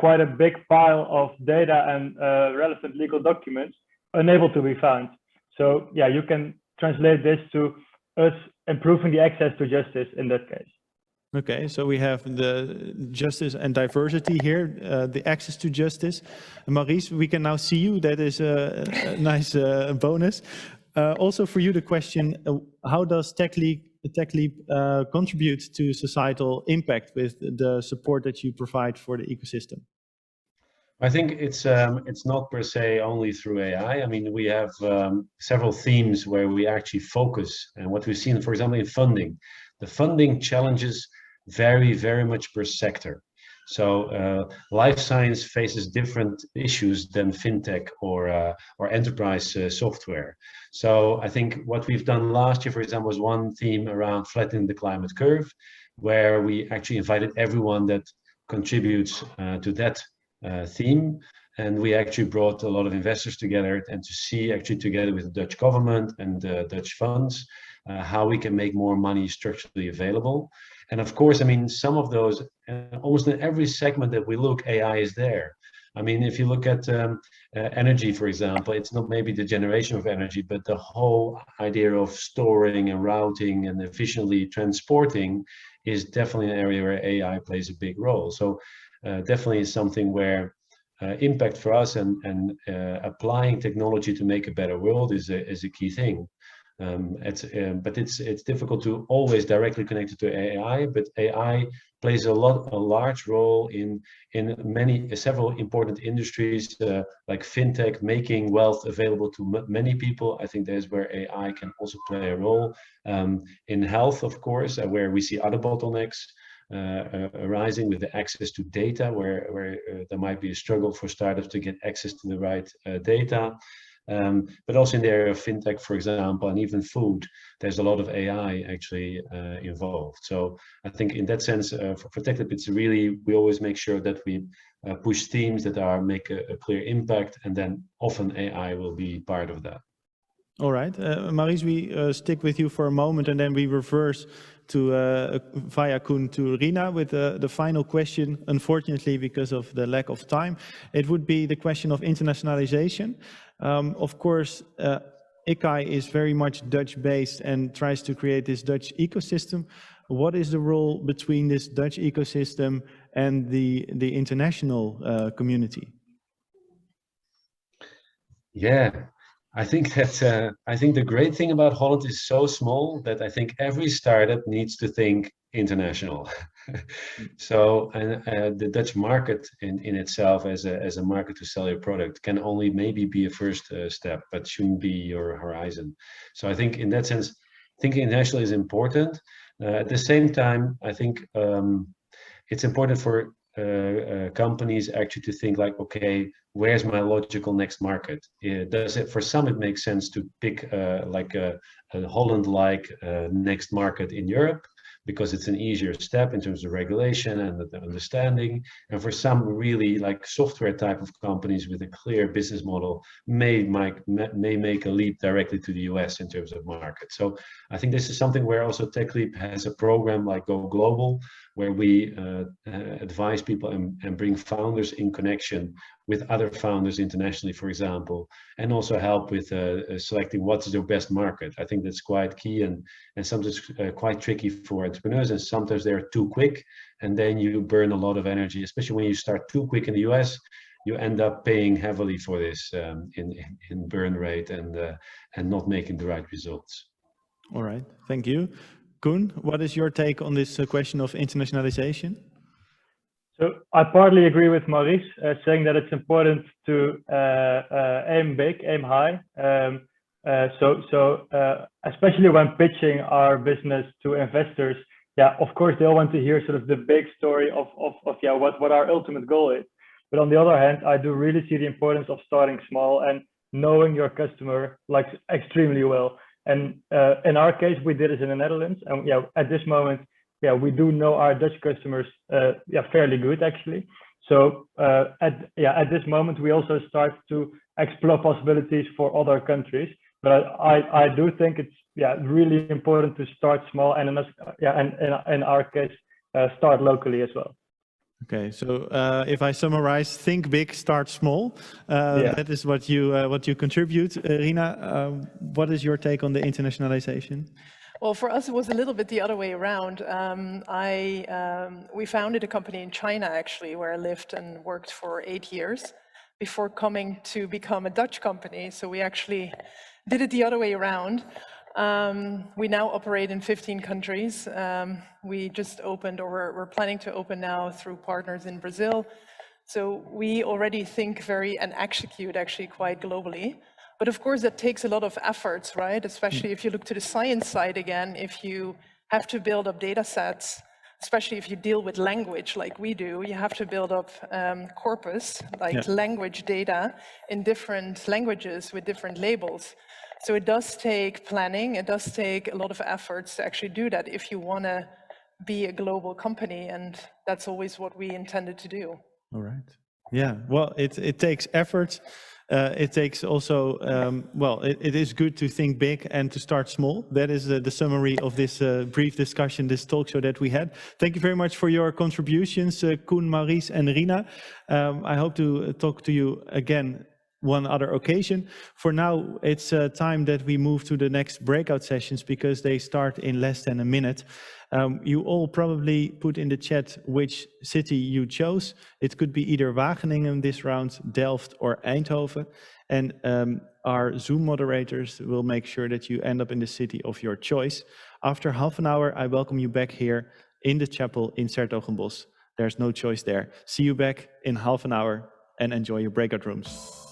quite a big pile of data and relevant legal documents unable to be found. So yeah, you can translate this to us improving the access to justice in that case. Okay, so we have the justice and diversity here, the access to justice. Maurice, we can now see you. That is a nice bonus. Also for you, the question, how does TechLeap contribute to societal impact with the support that you provide for the ecosystem? I think it's not per se only through AI. I mean, we have several themes where we actually focus, and what we've seen, for example, in funding, the funding challenges vary very much per sector. So life science faces different issues than fintech or enterprise software. So I think what we've done last year, for example, was one theme around flattening the climate curve, where we actually invited everyone that contributes to that theme, and we actually brought a lot of investors together and to see actually together with the Dutch government and the Dutch funds how we can make more money structurally available. And of course, I mean, some of those, almost in every segment that we look, AI is there. I mean, if you look at energy, for example, it's not maybe the generation of energy, but the whole idea of storing and routing and efficiently transporting is definitely an area where AI plays a big role. So definitely is something where impact for us and applying technology to make a better world is a key thing. But it's difficult to always directly connect it to AI, but AI plays a large role in several important industries like fintech, making wealth available to many people. I think that's where AI can also play a role. In health, of course, where we see other bottlenecks arising with the access to data, where there might be a struggle for startups to get access to the right data. But also in the area of fintech, for example, and even food, there's a lot of AI actually involved. So I think in that sense, for TechLeap, it's really, we always make sure that we push themes that make a clear impact, and then often AI will be part of that. All right, Maurice, we stick with you for a moment, and then we reverse to via Koen to Rina with the final question. Unfortunately, because of the lack of time, it would be the question of internationalization. Of course, ICAI is very much Dutch-based and tries to create this Dutch ecosystem. What is the role between this Dutch ecosystem and the international community? Yeah. I think that the great thing about Holland is so small that I think every startup needs to think international. So the Dutch market in itself as a market to sell your product can only maybe be a first step, but shouldn't be your horizon. So I think in that sense, thinking international is important. At the same time, I think it's important for companies actually to think like, okay, where's my logical next market? Does it, for some, it makes sense to pick like a Holland-like next market in Europe, because it's an easier step in terms of regulation and the understanding. And for some really like software type of companies with a clear business model may make a leap directly to the US in terms of market. So I think this is something where also TechLeap has a program like Go Global, where we advise people and bring founders in connection with other founders internationally, for example, and also help with selecting what's their best market. I think that's quite key and sometimes quite tricky for entrepreneurs, and sometimes they're too quick, and then you burn a lot of energy, especially when you start too quick in the US. You end up paying heavily for this in burn rate and not making the right results. All right, thank you. Koen, what is your take on this question of internationalization? So I partly agree with Maurice, saying that it's important to aim big, aim high. Especially when pitching our business to investors, yeah, of course they'll want to hear sort of the big story of yeah, what our ultimate goal is. But on the other hand, I do really see the importance of starting small and knowing your customer like extremely well. And in our case, we did it in the Netherlands, and yeah, at this moment, yeah, we do know our Dutch customers, yeah, fairly good actually. So at this moment, we also start to explore possibilities for other countries. But I do think it's really important to start small, and in our case, start locally as well. Okay, so if I summarize, think big, start small. That is what you contribute. Rina, what is your take on the internationalization? Well, for us, it was a little bit the other way around. We founded a company in China, actually, where I lived and worked for 8 years, before coming to become a Dutch company. So we actually did it the other way around. We now operate in 15 countries. We just opened, or we're planning to open now through partners in Brazil. So we already think and execute actually quite globally. But of course, that takes a lot of efforts, right? Especially if you look to the science side again, if you have to build up data sets, especially if you deal with language like we do, you have to build up corpus, like language data in different languages with different labels. So it does take planning, it does take a lot of efforts to actually do that if you want to be a global company, and that's always what we intended to do. All right. Yeah, well, it takes effort. It takes also, it is good to think big and to start small. That is the summary of this brief discussion, this talk show that we had. Thank you very much for your contributions, Koen, Maurice, and Rina. I hope to talk to you again one other occasion. For now, it's time that we move to the next breakout sessions because they start in less than a minute. You all probably put in the chat which city you chose. It could be either Wageningen this round, Delft, or Eindhoven. And our Zoom moderators will make sure that you end up in the city of your choice. After half an hour, I welcome you back here in the chapel in 's-Hertogenbosch. There's no choice there. See you back in half an hour and enjoy your breakout rooms.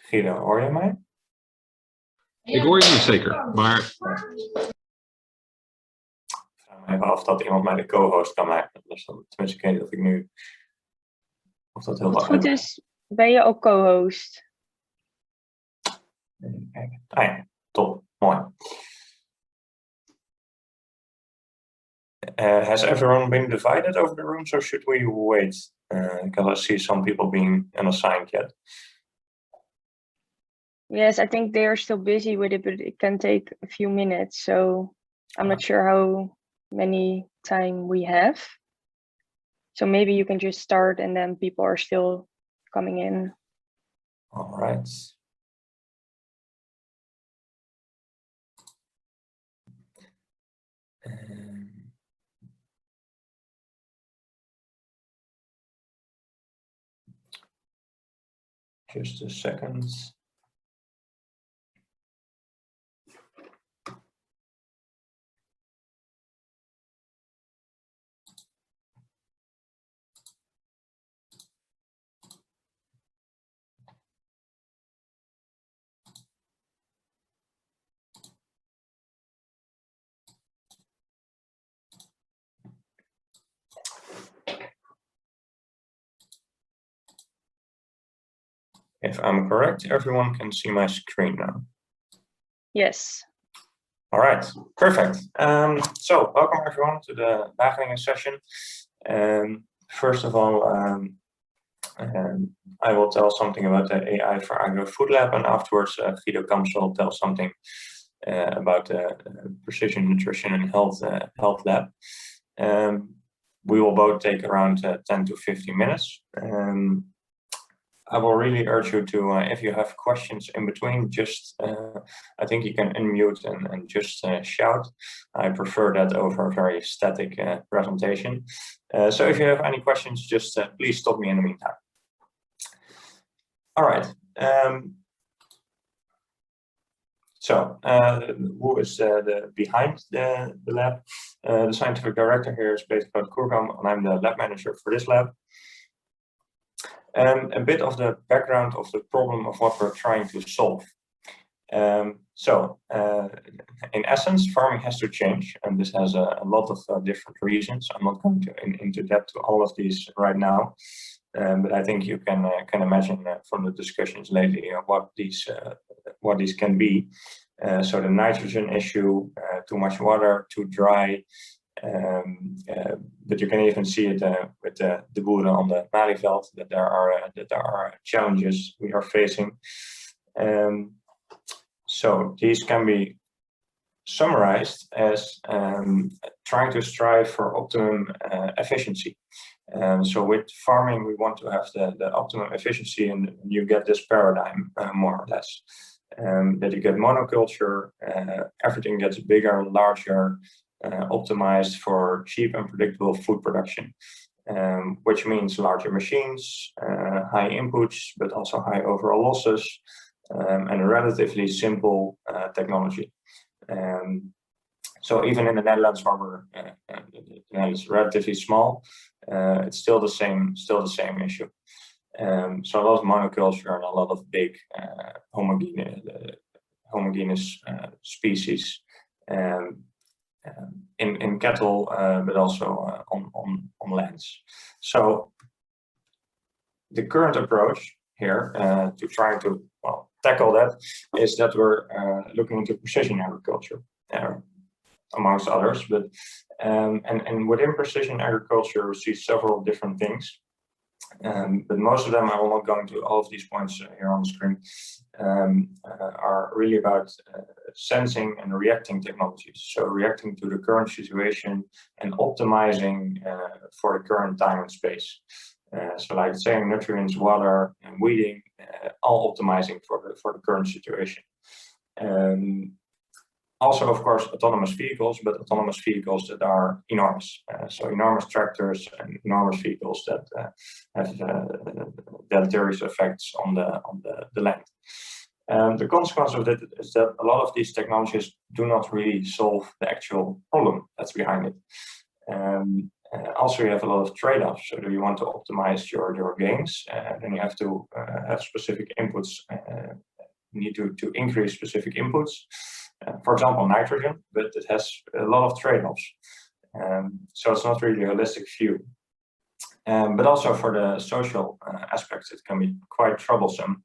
Guido, hoor je mij? Ik hoor je niet zeker, maar... Ik vraag me even af dat iemand mij de co-host kan maken. Dus dan, tenminste, ik weet niet of ik nu... Of dat heel Als het goed is, ben je ook co-host. Even kijken. Ah ja, top. Mooi. Has everyone been divided over the rooms or should we wait? Because I see some people being unassigned yet. Yes, I think they are still busy with it, but it can take a few minutes. So I'm not sure how many time we have. So maybe you can just start and then people are still coming in. All right. Just a second. If I'm correct, everyone can see my screen now. Yes. All right, perfect. So welcome everyone to the Wageningen session. First of all, I will tell something about the AI for Agro Food Lab, and afterwards Guido Kamps will tell something about the Precision Nutrition and Health Lab. We will both take around 10 to 15 minutes. I will really urge you to, if you have questions in between, just, I think you can unmute and just shout. I prefer that over a very static presentation. So if you have any questions, just please stop me in the meantime. All right. So who is behind the lab? The scientific director here is Peter Kurgam, and I'm the lab manager for this lab. A bit of the background of the problem of what we're trying to solve. In essence, farming has to change, and this has a lot of different reasons. I'm not going into depth to all of these right now, but I think you can imagine from the discussions lately what these can be. So the nitrogen issue, too much water, too dry, but you can even see it with the boeren on the Malieveld that there are challenges we are facing. So these can be summarized as trying to strive for optimum efficiency. So with farming, we want to have the optimum efficiency, and you get this paradigm more or less. That you get monoculture, everything gets bigger, larger, optimized for cheap and predictable food production, which means larger machines, high inputs, but also high overall losses, and a relatively simple technology. So even in the Netherlands, where the Netherlands is relatively small, it's still the same issue. So a lot of monoculture and a lot of big homogeneous species in cattle, but also on lands. So the current approach here to trying to tackle that is that we're looking into precision agriculture, amongst others. But and within precision agriculture, we see several different things. But most of them, I will not go into all of these points here on the screen, are really about sensing and reacting technologies. So reacting to the current situation and optimizing for the current time and space. So like saying nutrients, water, and weeding, all optimizing for the current situation. Also, of course, autonomous vehicles, but autonomous vehicles that are enormous. So enormous tractors and enormous vehicles that have deleterious effects on the land. The consequence of that is that a lot of these technologies do not really solve the actual problem that's behind it. Also, you have a lot of trade-offs. So do you want to optimize your gains? Then you have to have specific inputs. You need to increase specific inputs. For example, nitrogen, but it has a lot of trade-offs. So it's not really a holistic view. But also for the social aspects, it can be quite troublesome.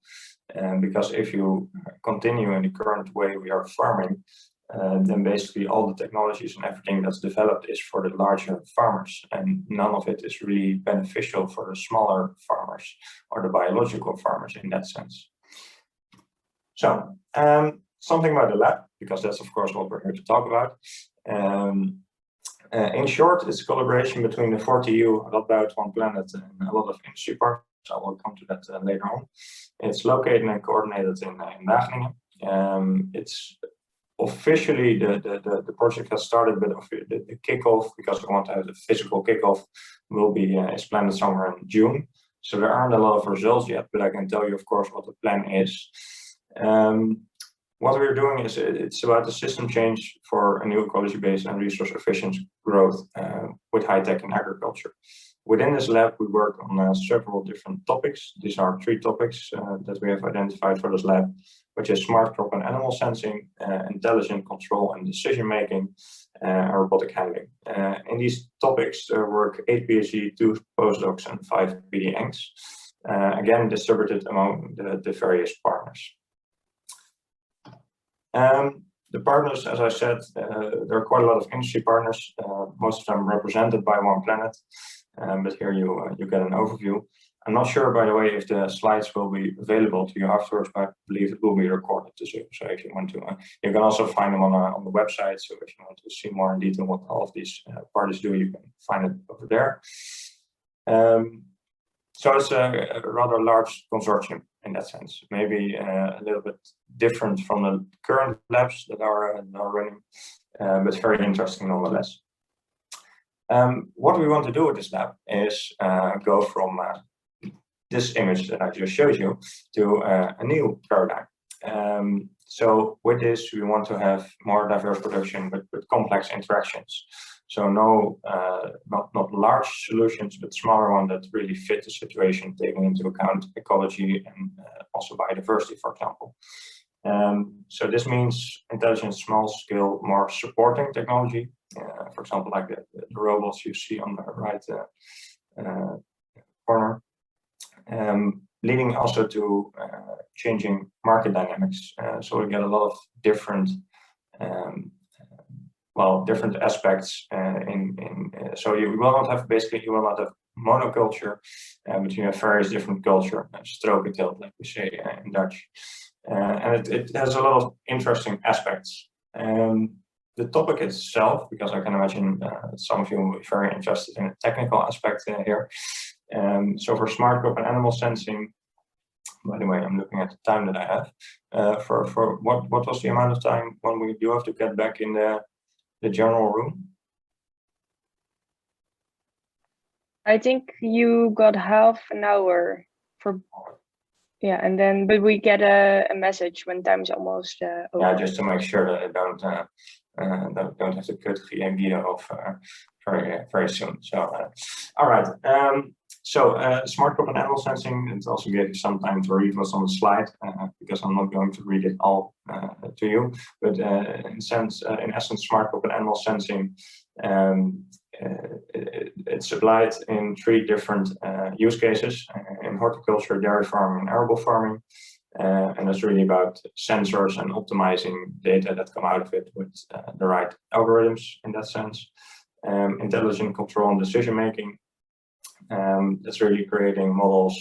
Because if you continue in the current way we are farming, then basically all the technologies and everything that's developed is for the larger farmers, and none of it is really beneficial for the smaller farmers or the biological farmers in that sense. So something about the lab, because that's of course what we're here to talk about. In short, it's a collaboration between the 4TU, Radboud, One Planet, and a lot of industry partners. I will come to that later on. It's located and coordinated in Wageningen. It's officially the project has started, but the kickoff, because we want to have the physical kickoff, will be is planned somewhere in June. So there aren't a lot of results yet, but I can tell you, of course, what the plan is. What we're doing is it's about the system change for a new ecology-based and resource-efficient growth with high-tech in agriculture. Within this lab, we work on several different topics. These are 3 topics that we have identified for this lab, which is smart crop and animal sensing, intelligent control and decision-making, and robotic handling. In these topics, there work 8 PhD, 2 postdocs, and 5 PDNs, again, distributed among the various partners. The partners, as I said, there are quite a lot of industry partners, most of them represented by One Planet, but here you get an overview. I'm not sure, by the way, if the slides will be available to you afterwards, but I believe it will be recorded to Zoom. So if you want to, you can also find them on the website. So if you want to see more in detail what all of these parties do, you can find it over there. So it's a rather large consortium in that sense, maybe a little bit different from the current labs that are running, but very interesting nonetheless. What we want to do with this lab is go from this image that I just showed you to a new paradigm. So with this, we want to have more diverse production with complex interactions. So no, not large solutions, but smaller ones that really fit the situation, taking into account ecology and also biodiversity, for example. So this means intelligent, small scale, more supporting technology. For example, like the robots you see on the right corner. Leading also to changing market dynamics. So we get a lot of different, different aspects so you will not have, basically, you will not have monoculture, but you have various different culture, strokenteelt, like we say in Dutch. And it has a lot of interesting aspects. The topic itself, because I can imagine some of you will be very interested in the technical aspect here. So for smart crop and animal sensing, by the way, I'm looking at the time that I have. For what was the amount of time when we do have to get back in the general room? I think you got half an hour for, yeah, and then but we get a message when time's almost over. Yeah, just to make sure that I don't have to cut Guido off very soon. So all right. So smart crop and animal sensing, it also gave you some time to read what's on the slide, because I'm not going to read it all to you. But in essence, smart crop and animal sensing, it's applied in 3 different use cases: in horticulture, dairy farming, and arable farming. And it's really about sensors and optimizing data that come out of it with the right algorithms in that sense. Intelligent control and decision making. That's really creating models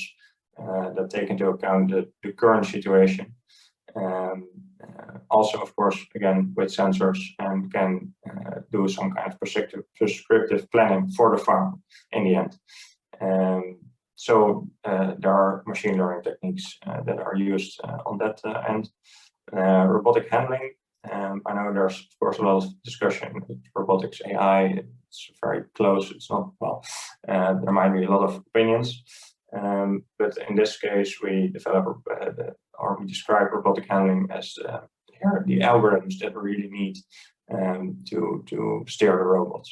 that take into account the current situation. Also, of course, again, with sensors, and can do some kind of prescriptive planning for the farm in the end. So there are machine learning techniques that are used on that end. Robotic handling. I know there's, of course, a lot of discussion with robotics, AI. It's very close. It's not, well, there might be a lot of opinions. But in this case, we develop we describe robotic handling as the algorithms that we really need to steer the robots.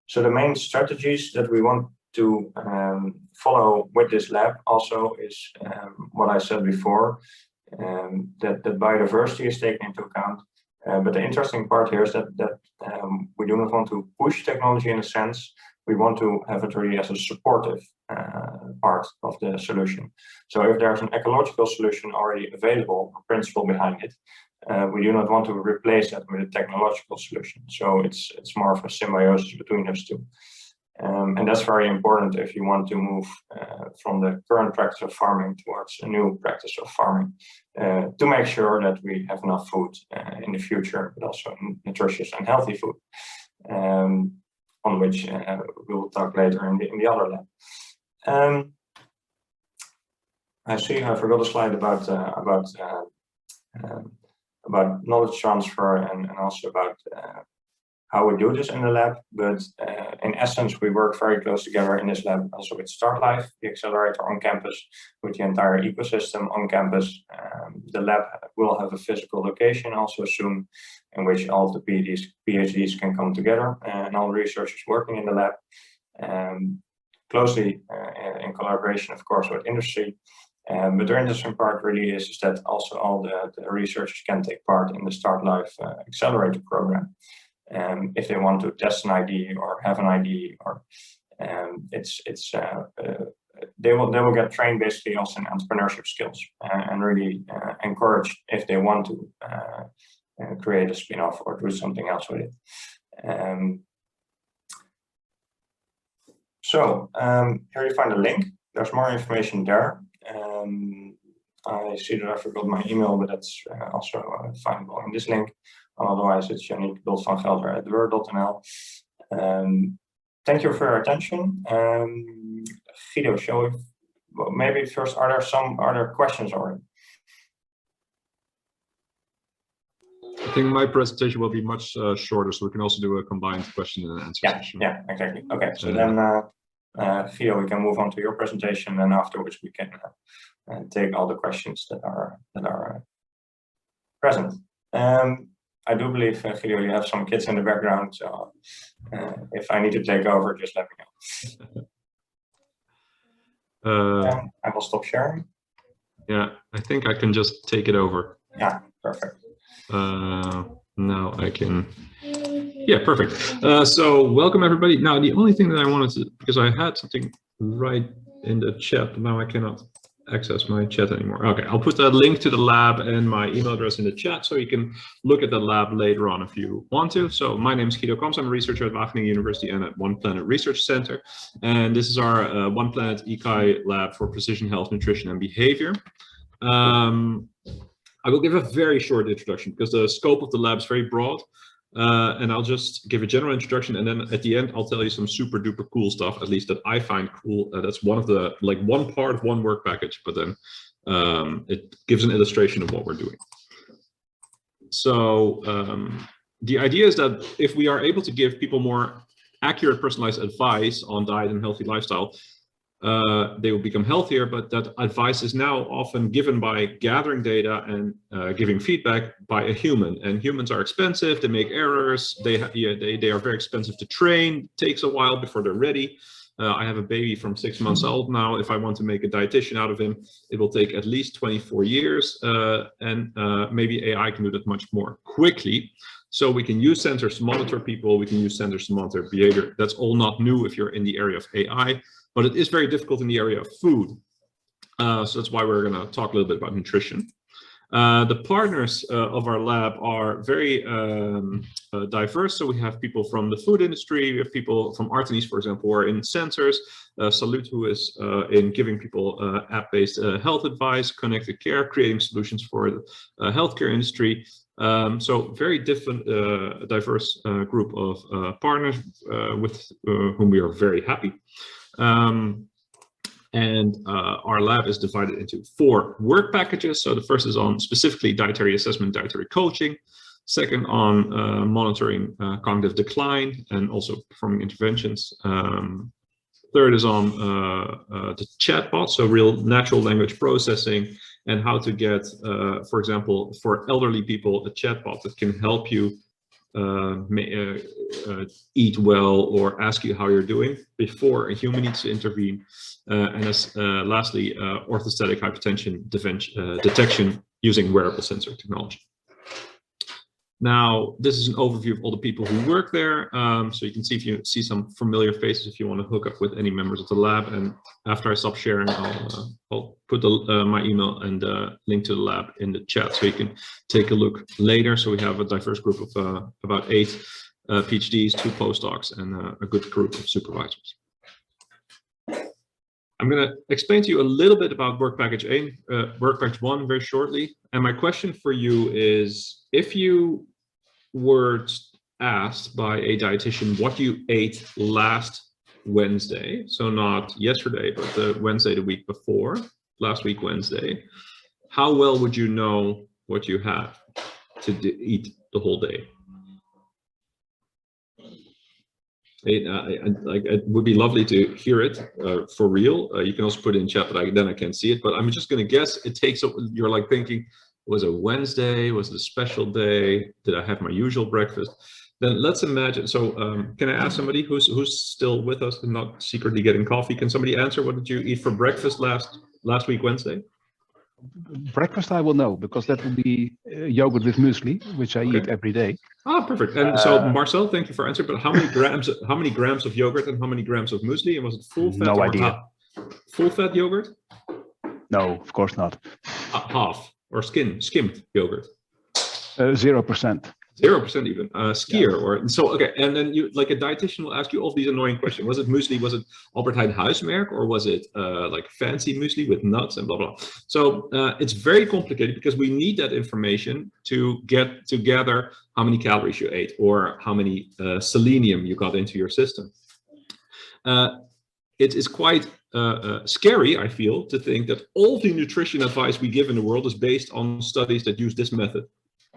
So the main strategies that we want to follow with this lab also is what I said before, that biodiversity is taken into account. But the interesting part here is that we do not want to push technology in a sense. We want to have it really as a supportive part of the solution. So if there's an ecological solution already available, a principle behind it, we do not want to replace that with a technological solution. So it's more of a symbiosis between those two. And that's very important if you want to move from the current practice of farming towards a new practice of farming, to make sure that we have enough food in the future, but also nutritious and healthy food, on which we will talk later in the other lab. I see I forgot a slide about knowledge transfer and also about how we do this in the lab, but in essence, we work very close together in this lab also with StartLife, the accelerator on campus, with the entire ecosystem on campus. The lab will have a physical location also soon, in which all of the PhDs can come together, and all researchers working in the lab, closely in collaboration, of course, with industry. But the interesting part really is that also all the researchers can take part in the StartLife accelerator program. If they want to test an idea or have an idea, or they will get trained basically also in entrepreneurship skills, and really encouraged if they want to create a spin-off or do something else with it. Here you find a link. There's more information there. I see that I forgot my email, but that's also findable in this link. Otherwise, it's yannick.vangelder@word.nl. Thank you for your attention. Guido, shall we? Well, maybe first, are there some other questions already? I think my presentation will be much shorter, so we can also do a combined question and answer session. Yeah, exactly. Okay, so then, Guido, we can move on to your presentation, and afterwards we can take all the questions that are present. I do believe, Guido, you have some kids in the background, so if I need to take over, just let me know. I will stop sharing. Yeah, I think I can just take it over. Yeah, perfect. Now I can. Yeah, perfect. So welcome everybody. Now the only thing that I wanted to, because I had something right in the chat, but now I cannot access my chat anymore. Okay, I'll put that link to the lab and my email address in the chat so you can look at the lab later on if you want to. So my name is Guido Kamps. I'm a researcher at Wageningen University and at One Planet Research Center. And this is our One Planet ICAI lab for precision health, nutrition, and behavior. I will give a very short introduction because the scope of the lab is very broad. And I'll just give a general introduction, and then at the end I'll tell you some super duper cool stuff, at least that I find cool. That's one of the, like, one part of one work package, but then it gives an illustration of what we're doing. So the idea is that if we are able to give people more accurate, personalized advice on diet and healthy lifestyle, they will become healthier, but that advice is now often given by gathering data and giving feedback by a human. And humans are expensive, they make errors, they are very expensive to train, it takes a while before they're ready. I have a baby from 6 months old now. If I want to make a dietitian out of him, it will take at least 24 years, and maybe AI can do that much more quickly. So we can use sensors to monitor people, we can use sensors to monitor behavior. That's all not new if you're in the area of AI. But it is very difficult in the area of food. So that's why we're going to talk a little bit about nutrition. The partners of our lab are very diverse. So we have people from the food industry, we have people from Artemis, for example, who are in sensors, Salute, who is in giving people app-based health advice, connected care, creating solutions for the healthcare industry. So very different, diverse group of partners with whom we are very happy. Our lab is divided into 4 work packages. So the first is on specifically dietary assessment, dietary coaching. Second on monitoring cognitive decline and also performing interventions. Third is on the chatbot, so real natural language processing, and how to get, for example, for elderly people, a chatbot that can help you eat well or ask you how you're doing before a human needs to intervene. And as lastly, orthostatic hypertension detection using wearable sensor technology. Now, this is an overview of all the people who work there. So you can see if you see some familiar faces if you want to hook up with any members of the lab. And after I stop sharing, I'll put my email and link to the lab in the chat so you can take a look later. So we have a diverse group of about 8 PhDs, 2 postdocs, and a good group of supervisors. I'm going to explain to you a little bit about work package A, work package 1 very shortly. And my question for you is, if you were asked by a dietitian what you ate last Wednesday, so not yesterday, but the Wednesday the week before, last week Wednesday, how well would you know what you had to eat the whole day? It would be lovely to hear it for real. You can also put it in chat, but then I can't see it. But I'm just going to guess it takes, you're like thinking, was it Wednesday? Was it a special day? Did I have my usual breakfast? Then let's imagine. So can I ask somebody who's still with us and not secretly getting coffee? Can somebody answer, what did you eat for breakfast last week Wednesday? Breakfast I will know, because that will be yogurt with muesli, which I eat every day. Ah, perfect. And so Marcel, thank you for answering. But how many grams of yogurt and how many grams of muesli? And was it full fat? No idea. Full fat yogurt? No, of course not. Half or skimmed yogurt? 0%. 0% even. Skier or so. Okay, and then you, like, a dietitian will ask you all these annoying questions. Was it muesli? Was it Albert Heijn Huismerk, or was it like fancy muesli with nuts and blah blah? So it's very complicated because we need that information to get to gather how many calories you ate or how many selenium you got into your system. It is quite scary, I feel, to think that all the nutrition advice we give in the world is based on studies that use this method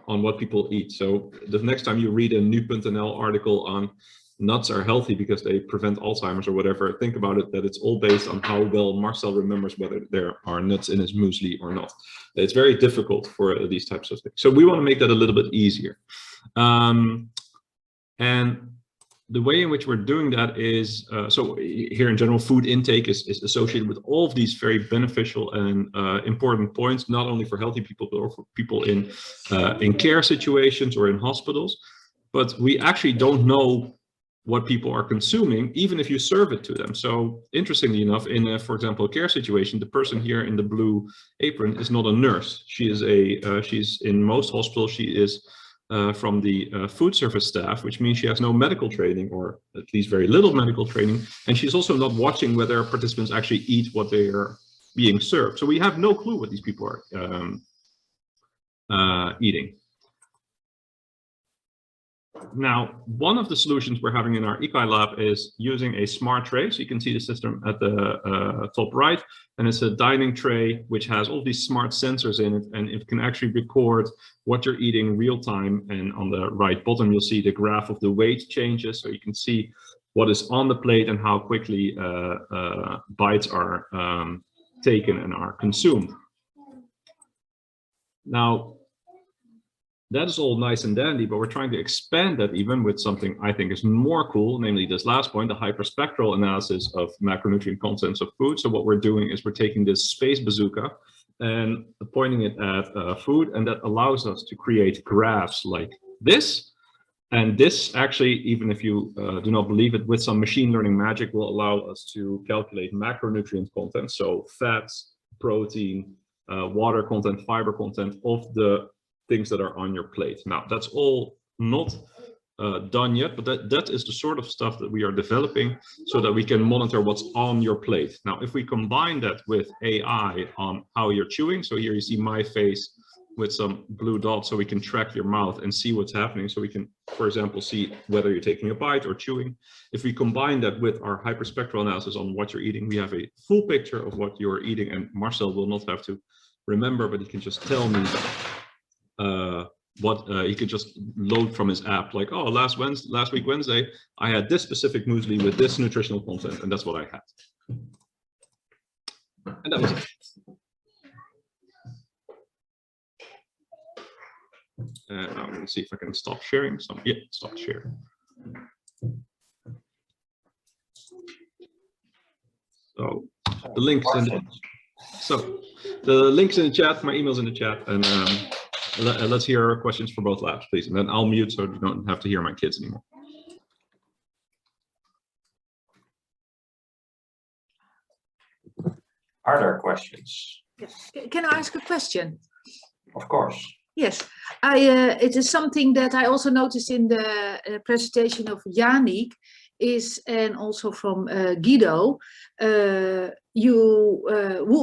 on what people eat. So the next time you read a nu.nl article on nuts are healthy because they prevent Alzheimer's or whatever, think about it, that it's all based on how well Marcel remembers whether there are nuts in his muesli or not. It's very difficult for these types of things. So we want to make that a little bit easier. And the way in which we're doing that is, so here in general, food intake is associated with all of these very beneficial and important points, not only for healthy people, but also for people in care situations or in hospitals. But we actually don't know what people are consuming, even if you serve it to them. So interestingly enough, in for example, a care situation, the person here in the blue apron is not a nurse. She is she's in most hospitals, she is from the food service staff, which means she has no medical training, or at least very little medical training. And she's also not watching whether participants actually eat what they are being served. So we have no clue what these people are eating. Now, one of the solutions we're having in our ICAI lab is using a smart tray. So you can see the system at the top right, and it's a dining tray which has all these smart sensors in it, and it can actually record what you're eating in real time. And on the right bottom, you'll see the graph of the weight changes, so you can see what is on the plate and how quickly bites are taken and are consumed. Now, that is all nice and dandy, but we're trying to expand that even with something I think is more cool, namely this last point, the hyperspectral analysis of macronutrient contents of food. So what we're doing is we're taking this space bazooka and pointing it at food, and that allows us to create graphs like this. And this actually, even if you do not believe it, with some machine learning magic, will allow us to calculate macronutrient content, so fats, protein, water content, fiber content of the things that are on your plate. Now, that's all not done yet, but that is the sort of stuff that we are developing so that we can monitor what's on your plate. Now, if we combine that with AI on how you're chewing, so here you see my face with some blue dots, so we can track your mouth and see what's happening. So we can, for example, see whether you're taking a bite or chewing. If we combine that with our hyperspectral analysis on what you're eating, we have a full picture of what you're eating, and Marcel will not have to remember, but he can just tell me he could just load from his app, like, oh, last week Wednesday I had this specific muesli with this nutritional content, and that's what I had, and that was it. Now I'm going to see if I can stop sharing. Yeah, stop sharing. So the links in the chat, my email's in the chat, and let's hear questions for both labs, please. And then I'll mute so you don't have to hear my kids anymore. Are there questions? Yes. Can I ask a question? Of course. Yes, it is something that I also noticed in the presentation of Yannick, and also from Guido. Who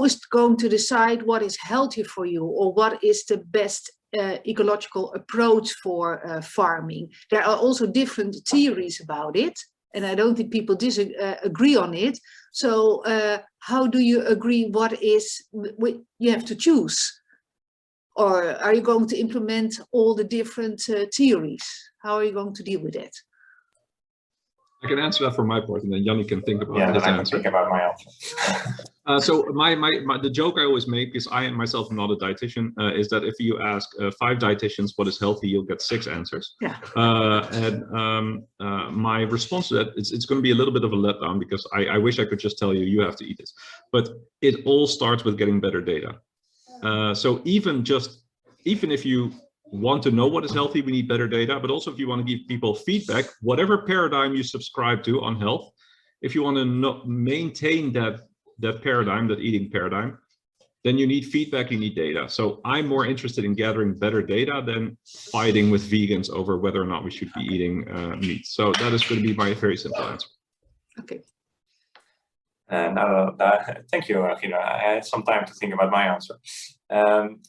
is going to decide what is healthy for you, or what is the best ecological approach for farming? There are also different theories about it, and I don't think people disagree on it. So how do you agree what is you have to choose? Or are you going to implement all the different theories? How are you going to deal with it? I can answer that for my part, and then Yannick can think about his answer. Think about my answer. So the joke I always make, because I myself am not a dietitian, is that if you ask 5 dietitians what is healthy, you'll get 6 answers. Yeah. My response to that it's going to be a little bit of a letdown, because I wish I could just tell you have to eat this, but it all starts with getting better data. So even if you want to know what is healthy, we need better data, but also if you want to give people feedback, whatever paradigm you subscribe to on health, if you want to maintain that paradigm, that eating paradigm, then you need feedback, you need data. So I'm more interested in gathering better data than fighting with vegans over whether or not we should be eating meat. So that is going to be my very simple answer. Okay. Thank you, Gina. I had some time to think about my answer.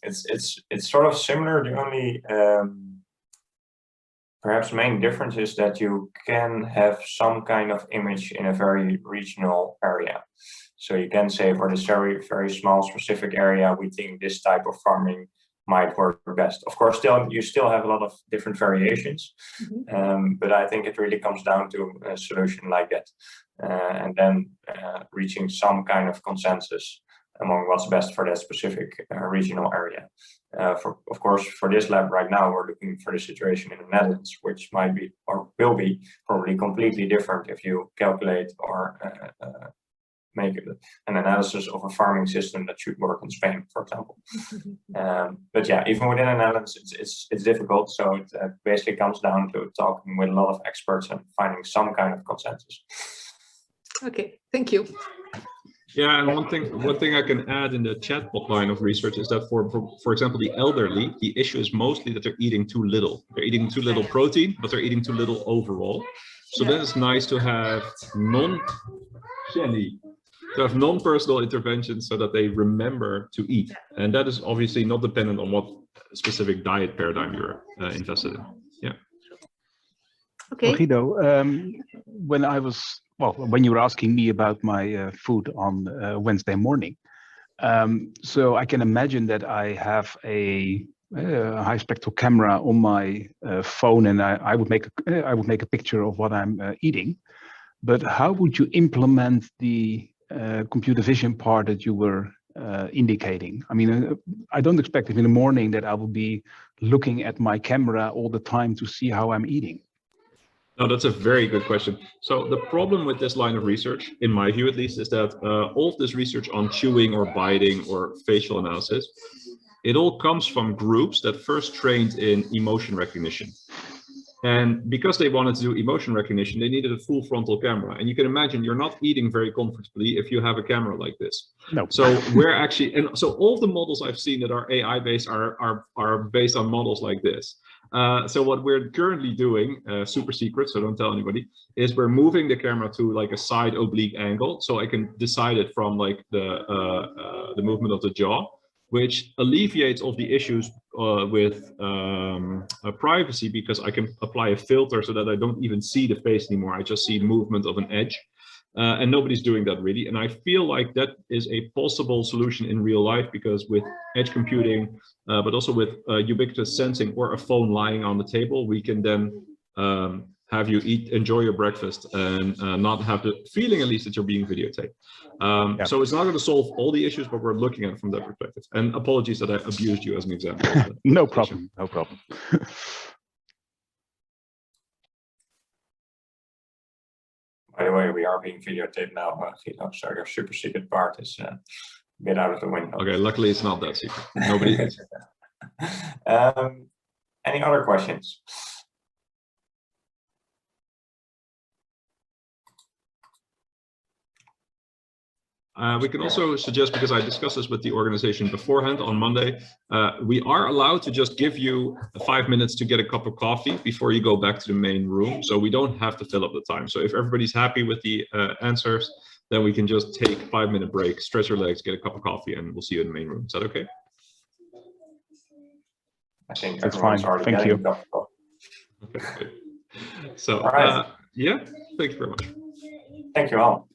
It's sort of similar. The only perhaps main difference is that you can have some kind of image in a very regional area. So you can say for this very, very small specific area, we think this type of farming might work best. Of course, you still have a lot of different variations, but I think it really comes down to a solution like that. And then reaching some kind of consensus among what's best for that specific regional area. Of course, for this lab right now, we're looking for the situation in the Netherlands, which might be or will be probably completely different if you calculate or make an analysis of a farming system that should work in Spain, for example. But yeah, even within the Netherlands, it's difficult. So it basically comes down to talking with a lot of experts and finding some kind of consensus. Okay, thank you. Yeah, and one thing I can add in the chatbot line of research is that for example, the elderly, the issue is mostly that they're eating too little. They're eating too little protein, but they're eating too little overall. So then it's nice to have non-personal interventions so that they remember to eat. And that is obviously not dependent on what specific diet paradigm you're invested in. Yeah. Okay. Well, Guido, when you were asking me about my food on Wednesday morning, so I can imagine that I have a high spectral camera on my phone, and I would make a picture of what I'm eating. But how would you implement the computer vision part that you were indicating? I mean, I don't expect in the morning that I will be looking at my camera all the time to see how I'm eating. No, that's a very good question. So the problem with this line of research, in my view at least, is that all of this research on chewing or biting or facial analysis, it all comes from groups that first trained in emotion recognition. And because they wanted to do emotion recognition, they needed a full frontal camera. And you can imagine you're not eating very comfortably if you have a camera like this. No. So we're actually, and so all the models I've seen that are AI based are based on models like this. So what we're currently doing, super secret, so don't tell anybody, is we're moving the camera to like a side oblique angle, so I can decide it from like the movement of the jaw, which alleviates all the issues with privacy, because I can apply a filter so that I don't even see the face anymore. I just see movement of an edge. And nobody's doing that really. And I feel like that is a possible solution in real life, because with edge computing, but also with ubiquitous sensing or a phone lying on the table, we can then have you enjoy your breakfast and not have the feeling, at least, that you're being videotaped. Yeah. So it's not going to solve all the issues, but we're looking at it from that perspective. And apologies that I abused you as an example. No problem, no problem. By the way, we are being videotaped now, so your super secret part is a bit out of the window. Okay, luckily it's not that secret. Nobody is. Any other questions? We can also suggest, because I discussed this with the organization beforehand on Monday, we are allowed to just give you 5 minutes to get a cup of coffee before you go back to the main room. So we don't have to fill up the time. So if everybody's happy with the answers, then we can just take a 5-minute break, stretch your legs, get a cup of coffee, and we'll see you in the main room. Is that okay? I think that's fine. Thank you. Okay, good. So, right. yeah, thank you very much. Thank you all.